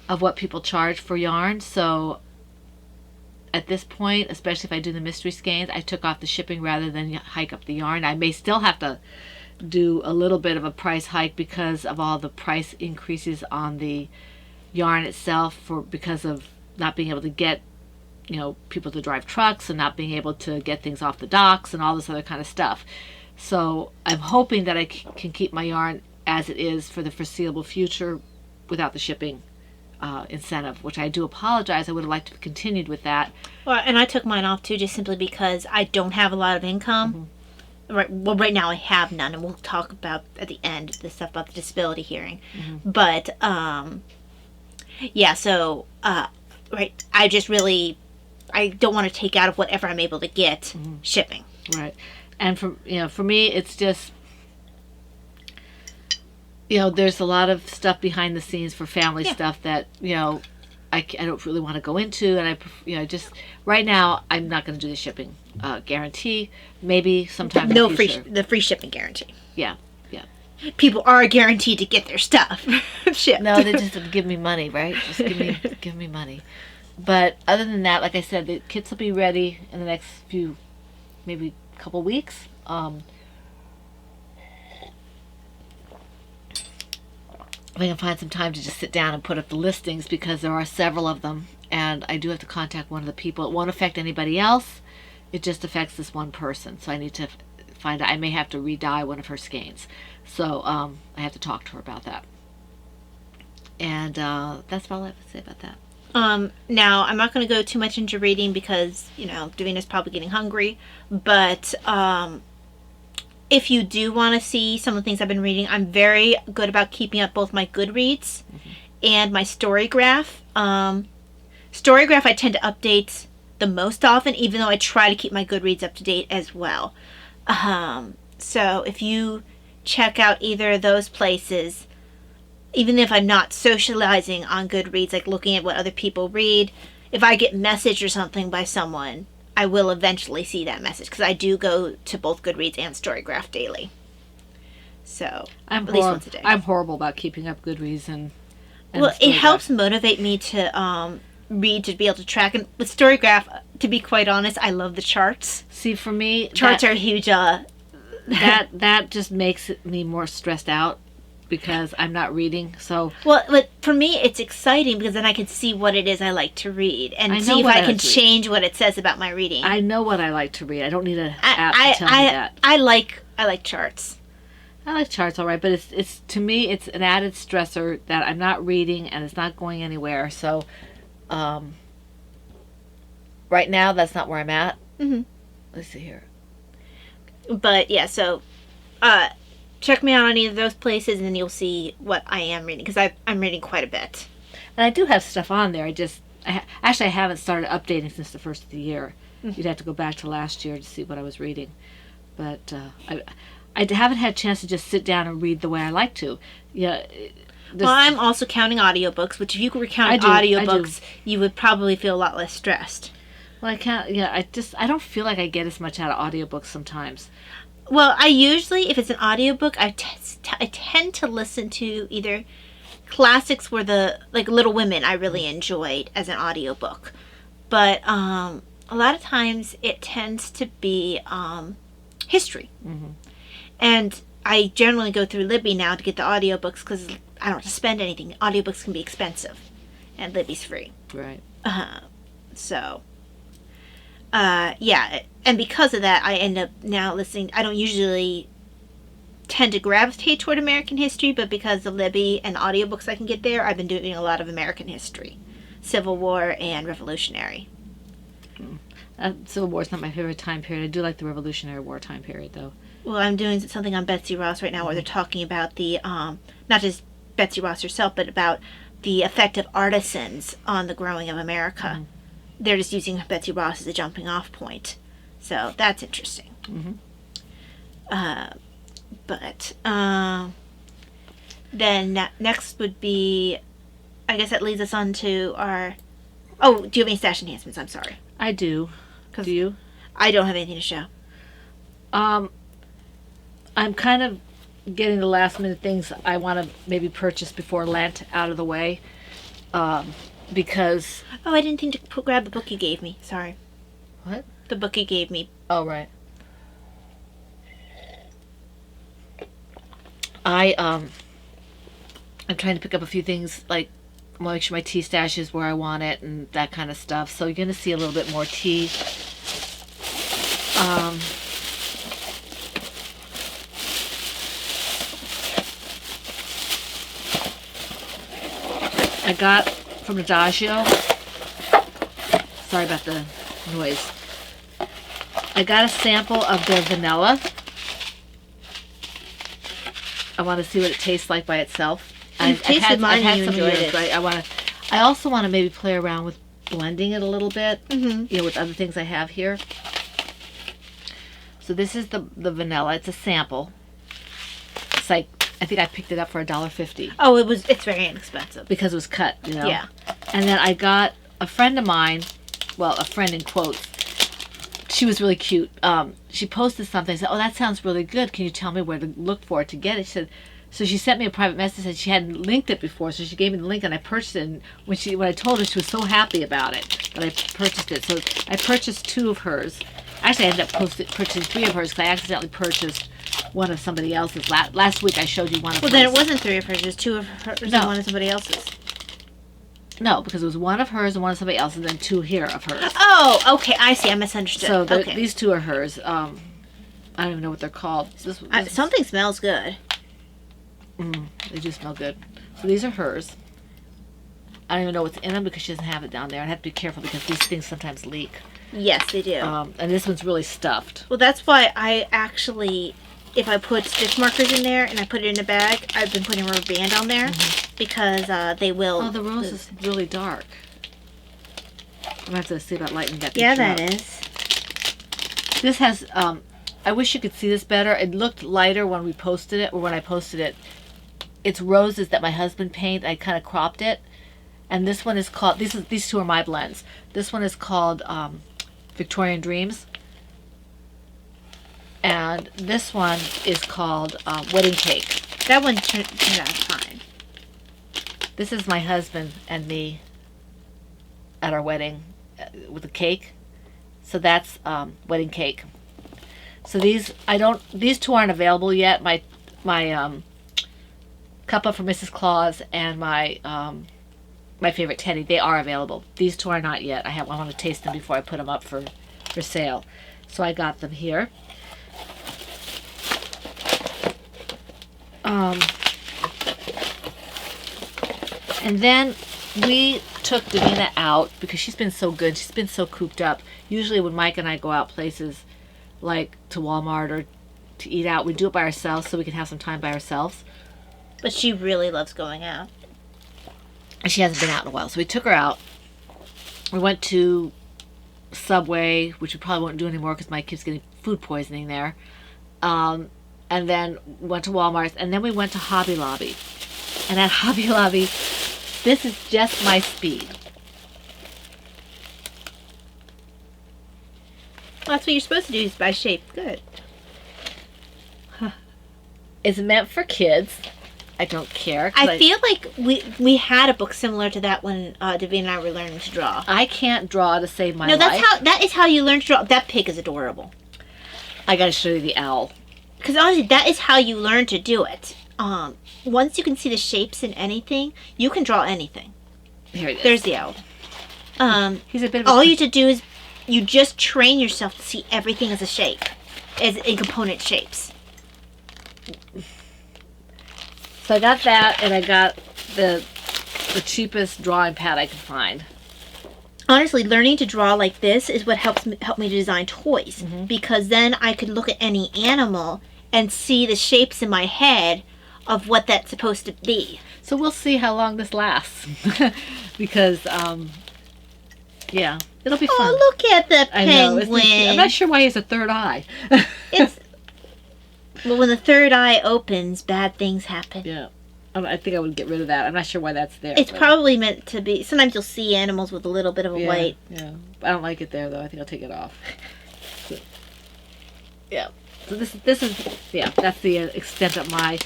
of what people charge for yarn, so at this point, especially if I do the mystery skeins, I took off the shipping rather than hike up the yarn. I may still have to do a little bit of a price hike because of all the price increases on the yarn itself, because of not being able to get people to drive trucks and not being able to get things off the docks and all this other kind of stuff. So I'm hoping that I can keep my yarn as it is for the foreseeable future without the shipping incentive, which I do apologize. I would have liked to have continued with that. Well, and I took mine off too, just simply because I don't have a lot of income. Right now I have none, and we'll talk about at the end the stuff about the disability hearing. But yeah, so right, I don't want to take out of whatever I'm able to get shipping. Right, and for me, it's just there's a lot of stuff behind the scenes for family stuff that I don't really want to go into, and I just right now I'm not going to do the shipping guarantee. Maybe sometime in the future. The free shipping guarantee. Yeah. People are guaranteed to get their stuff shipped. No, they just give me money, right? Just give me money. But other than that, like I said, the kits will be ready in the next maybe couple weeks. If I can find some time to just sit down and put up the listings, because there are several of them, and I do have to contact one of the people. It won't affect anybody else. It just affects this one person. So I need to find out. I may have to re-dye one of her skeins. So I have to talk to her about that. And that's all I have to say about that. Now, I'm not going to go too much into reading because, Davina's probably getting hungry, but if you do want to see some of the things I've been reading, I'm very good about keeping up both my Goodreads and my Storygraph. Storygraph I tend to update the most often, even though I try to keep my Goodreads up to date as well. So if you check out either of those places, even if I'm not socializing on Goodreads, like looking at what other people read, if I get messaged or something by someone, I will eventually see that message, because I do go to both Goodreads and Storygraph daily. So, at least once a day. I'm horrible about keeping up Goodreads and well, it Storygraph. helps motivate me to read, to be able to track. And with Storygraph, to be quite honest, I love the charts. See, for me, Charts are huge. that just makes me more stressed out because I'm not reading. So well, but for me, it's exciting because then I can see what it is I like to read and see if I can change what it says about my reading. I know what I like to read. I don't need an app to tell me that. I like charts. I like charts, all right, but it's to me it's an added stressor that I'm not reading and it's not going anywhere. So, right now that's not where I'm at. Mm-hmm. Let's see here. But yeah, so check me out on either of those places, and then you'll see what I am reading, because I'm reading quite a bit. And I do have stuff on there. I haven't started updating since the first of the year. Mm-hmm. You'd have to go back to last year to see what I was reading. But I haven't had a chance to just sit down and read the way I like to. Yeah. Well, I'm also counting audiobooks, which if you were counting audiobooks, you would probably feel a lot less stressed. Well, I can't. Yeah, I don't feel like I get as much out of audiobooks sometimes. Well, I usually, if it's an audiobook, I tend to listen to either classics where like Little Women I really enjoyed as an audiobook. But a lot of times it tends to be history. Mm-hmm. And I generally go through Libby now to get the audiobooks because I don't have to spend anything. Audiobooks can be expensive, and Libby's free. Right. So, yeah. And because of that, I end up now listening. I don't usually tend to gravitate toward American history, but because of Libby and audiobooks I can get there, I've been doing a lot of American history. Civil War and Revolutionary. Civil War is not my favorite time period. I do like the Revolutionary War time period, though. Well, I'm doing something on Betsy Ross right now where they're talking about the, not just Betsy Ross herself, but about the effect of artisans on the growing of America. Mm-hmm. They're just using Betsy Ross as a jumping off point. So that's interesting. Mm-hmm. But then next would be, I guess that leads us on to our, oh, do you have any stash enhancements? I'm sorry. I do. Do you? I don't have anything to show. I'm kind of getting the last minute things I want to maybe purchase before Lent out of the way, because... Oh, I didn't think to grab the book you gave me. Sorry. What? The book you gave me. Oh, right. I'm trying to pick up a few things, like, I want to make sure my tea stash is where I want it and that kind of stuff. So you're going to see a little bit more tea. I got from Adagio, sorry about the noise, I got a sample of their vanilla. I want to see what it tastes like by itself. I've had some years, right? I also want to maybe play around with blending it a little bit, with other things I have here. So this is the vanilla. It's a sample. It's like, I think I picked it up for $1.50. Oh, it's very inexpensive. Because it was cut, Yeah. And then I got a friend of mine, well, a friend in quotes. She was really cute. She posted something. I said, oh, that sounds really good. Can you tell me where to look for it to get it? She said, so she sent me a private message and she hadn't linked it before, so she gave me the link and I purchased it. And when I told her, she was so happy about it that I purchased it. So I purchased 2 of hers. Actually, I ended up purchasing 3 of hers because I accidentally purchased one of somebody else's. Last week I showed you one of hers. Well, then it wasn't 3 of hers. It was 2 of hers and one of somebody else's. No, because it was 1 of hers and 1 of somebody else's, and then 2 here of hers. Oh, okay. I see. I misunderstood. So okay. These 2 are hers. I don't even know what they're called. Something smells good. They do smell good. So these are hers. I don't even know what's in them because she doesn't have it down there. I have to be careful because these things sometimes leak. Yes, they do. And this one's really stuffed. Well, that's why I actually if I put stitch markers in there and I put it in a bag, I've been putting rubber band on there because they will. Oh, the rose is really dark. I'm going to have to see about lightening that picture Yeah, that up. is. This has, I wish you could see this better. It looked lighter when we posted it, or when I posted it. It's roses that my husband painted. I kind of cropped it. And this one is called, these two are my blends. This one is called Victorian Dreams. And this one is called Wedding Cake. That one turned out fine. This is my husband and me at our wedding with a cake. So that's Wedding Cake. So these two aren't available yet. My Cuppa for Mrs. Claus and my my favorite teddy, they are available. These two are not yet. I want to taste them before I put them up for sale. So I got them here. And then we took Davina out because she's been so good. She's been so cooped up. Usually when Mike and I go out places like to Walmart or to eat out, we do it by ourselves so we can have some time by ourselves. But she really loves going out. And she hasn't been out in a while. So we took her out. We went to Subway, which we probably won't do anymore because Mike keeps getting food poisoning there. And then went to Walmart. And then we went to Hobby Lobby. And at Hobby Lobby, this is just my speed. Well, that's what you're supposed to do, is buy shape. Good. It's meant for kids. I don't care. I feel like we had a book similar to that when Davina and I were learning to draw. I can't draw to save my No, life. that is how you learn to draw. That pig is adorable. I gotta show you the owl. Because honestly, that is how you learn to do it. Once you can see the shapes in anything, you can draw anything. Here it is. There's the owl. He's a bit of a... All you have to do is you just train yourself to see everything as a shape, as in component shapes. So I got that, and I got the cheapest drawing pad I could find. Honestly, learning to draw like this is what helped me design toys. Mm-hmm. Because then I could look at any animal and see the shapes in my head of what that's supposed to be. So we'll see how long this lasts. Because, yeah, it'll be fun. Oh, look at the I know. penguin. I'm not sure why he has a third eye. Well, when the third eye opens, bad things happen. Yeah. I think I would get rid of that. I'm not sure why that's there. It's but- probably meant to be. Sometimes you'll see animals with a little bit of a white. Yeah. I don't like it there, though. I think I'll take it off. So, yeah. So this is yeah, that's the extent of my...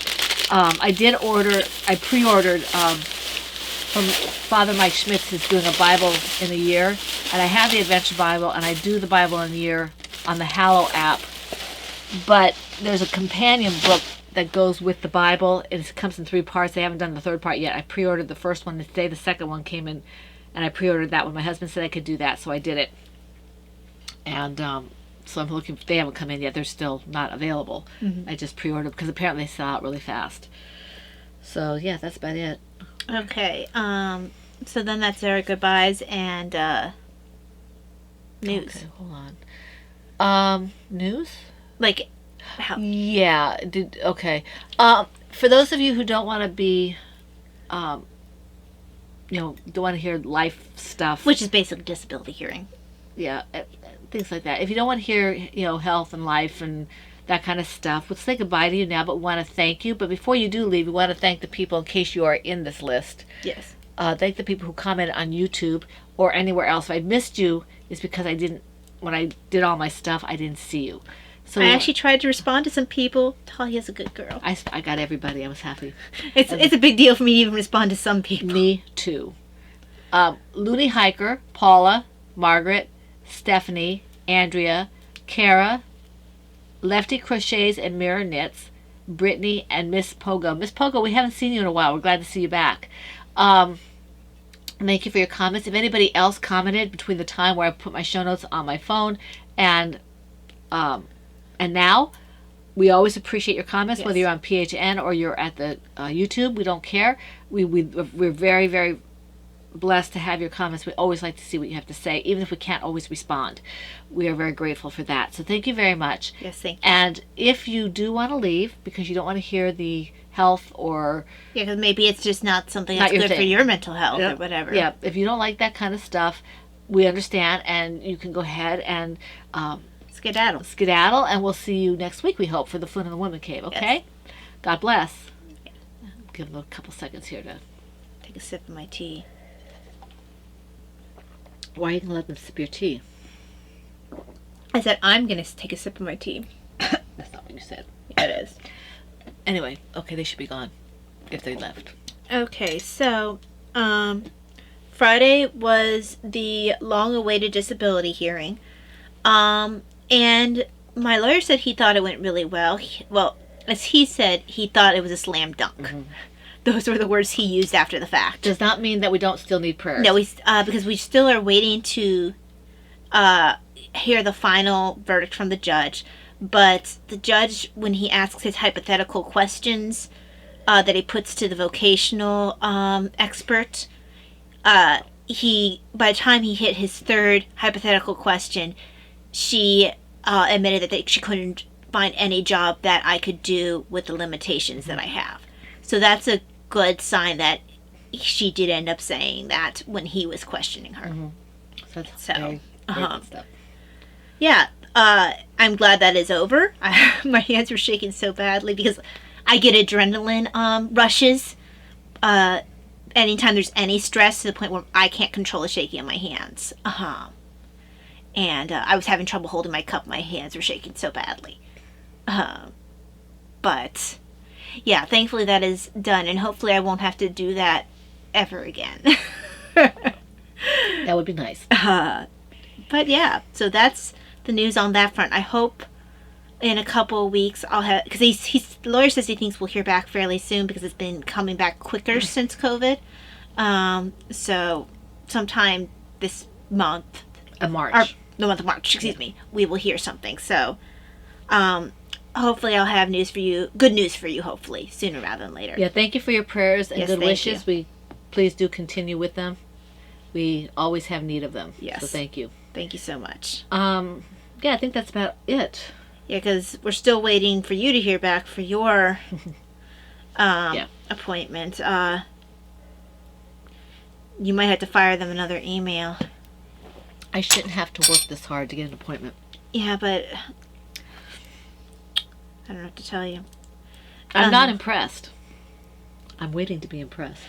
I pre-ordered from Father Mike Schmitz, who's doing a Bible in a year. And I have the Adventure Bible, and I do the Bible in a year on the Hallow app. But there's a companion book that goes with the Bible. It comes in 3 parts. They haven't done the 3rd part yet. I pre-ordered the first one today. The second one came in, and I pre-ordered that one. My husband said I could do that, so I did it. And so I'm looking. They haven't come in yet. They're still not available. Mm-hmm. I just pre-ordered because apparently they sell out really fast. So yeah, that's about it. Okay. So then that's our goodbyes and news. Okay, hold on. News? Like, how? Yeah. Okay. For those of you who don't want to be, don't want to hear life stuff, Which is basically disability hearing. yeah, things like that. If you don't want to hear, health and life and that kind of stuff, we'll say goodbye to you now, but we want to thank you. But before you do leave, we want to thank the people, in case you are in this list. Yes. Thank the people who commented on YouTube or anywhere else. If I missed you, it's because when I did all my stuff, I didn't see you. So I actually tried to respond to some people. Talia's a good girl. I got everybody. I was happy. It's a big deal for me to even respond to some people. Me too. Looney Hiker, Paula, Margaret, Stephanie, Andrea, Kara, Lefty Crochets and Mirror Knits, Brittany, and Miss Pogo. Miss Pogo, we haven't seen you in a while. We're glad to see you back. Thank you for your comments. If anybody else commented between the time where I put my show notes on my phone and now, we always appreciate your comments, Yes. whether you're on PHN or you're at the YouTube. We don't care. We're very, very blessed to have your comments. We always like to see what you have to say, even if we can't always respond. We are very grateful for that. So thank you very much. Yes, thank you. And if you do want to leave because you don't want to hear the health or... Yeah, because maybe it's just not something Not that's your good for thing. your mental health Yeah. or whatever. Yeah, if you don't like that kind of stuff, we understand, and you can go ahead and skedaddle, and we'll see you next week, we hope, for the Fun in the Woman Cave, okay? Yes. God bless. Give them a couple seconds here to... Take a sip of my tea. Why are you going to let them sip your tea? I said I'm going to take a sip of my tea. That's not what you said. Yeah, it is. Anyway, okay, they should be gone if they left. Okay, so Friday was the long-awaited disability hearing, and my lawyer said he thought it went really well. As he said, he thought it was a slam dunk. Mm-hmm. Those were the words he used after the fact. Does not mean that we don't still need prayers. No, because we still are waiting to hear the final verdict from the judge. But the judge, when he asks his hypothetical questions that he puts to the vocational expert, by the time he hit his third hypothetical question, she admitted that she couldn't find any job that I could do with the limitations that I have. So that's a good sign that she did end up saying that when he was questioning her. Mm-hmm. So that's very good stuff. Yeah, I'm glad that is over. My hands were shaking so badly because I get adrenaline rushes anytime there's any stress, to the point where I can't control the shaking of my hands. And I was having trouble holding my cup. My hands were shaking so badly. But yeah, thankfully that is done, and hopefully I won't have to do that ever again. That would be nice. But yeah, so that's the news on that front. I hope in a couple of weeks I'll have, because the lawyer says he thinks we'll hear back fairly soon because it's been coming back quicker since COVID. So sometime this month, the month of March, excuse me, we will hear something. So hopefully I'll have news for you, good news for you, hopefully sooner rather than later. Yeah, thank you for your prayers and good wishes. You. Please do continue with them. We always have need of them. Yes. So thank you. Thank you so much. Yeah, I think that's about it. Yeah, because we're still waiting for you to hear back for your appointment. You might have to fire them another email. I shouldn't have to work this hard to get an appointment. Yeah, but I don't know what to tell you. I'm not impressed. I'm waiting to be impressed.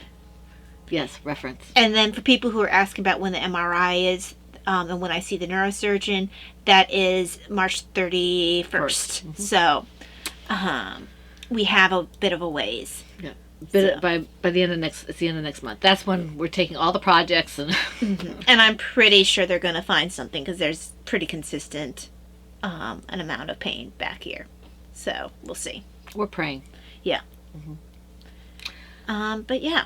Yes, reference. And then for people who are asking about when the MRI is, and when I see the neurosurgeon, that is March 31st. Mm-hmm. So we have a bit of a ways. Yeah. By the end of it's the end of next month. That's when we're taking all the projects and mm-hmm. And I'm pretty sure they're going to find something because there's pretty consistent an amount of pain back here. So we'll see. We're praying. Yeah. Mm-hmm. But yeah.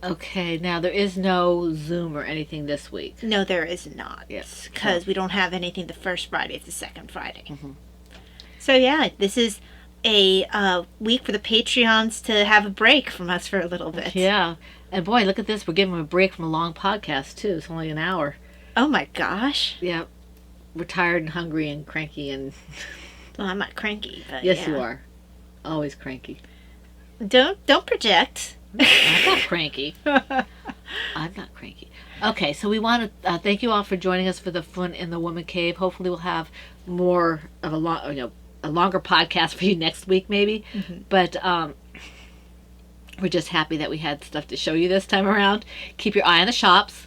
Okay, now there is no Zoom or anything this week. No, there is not. Yes. Because we don't have anything the first Friday. It's the second Friday. Mm-hmm. So yeah, this is a week for the Patreons to have a break from us for a little bit. Yeah. And boy, look at this. We're giving them a break from a long podcast, too. It's only an hour. Oh my gosh. Yeah. We're tired and hungry and cranky and... Well, I'm not cranky, but yes, you are. Always cranky. Don't project. I'm not cranky. I'm not cranky. Okay, so we want to thank you all for joining us for the Fun in the Woman Cave. Hopefully we'll have more of a longer podcast for you next week, maybe. Mm-hmm. But we're just happy that we had stuff to show you this time around. Keep your eye on the shops,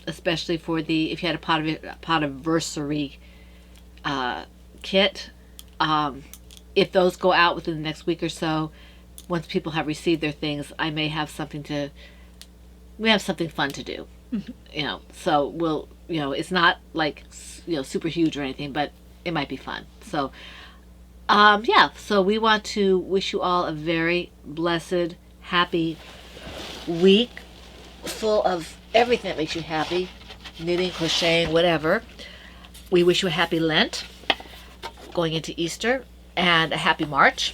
especially for if you had a potiversary kit. If those go out within the next week or so, once people have received their things, I may have we have something fun to do. Mm-hmm. So we'll, it's not like, super huge or anything, but it might be fun. So, so we want to wish you all a very blessed, happy week full of everything that makes you happy, knitting, crocheting, whatever. We wish you a happy Lent going into Easter and a happy March.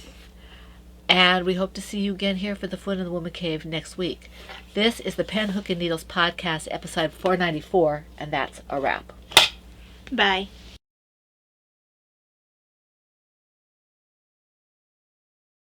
And we hope to see you again here for the Fun in the Woman Cave next week. This is the Pen, Hook, and Needles podcast, episode 494, and that's a wrap. Bye.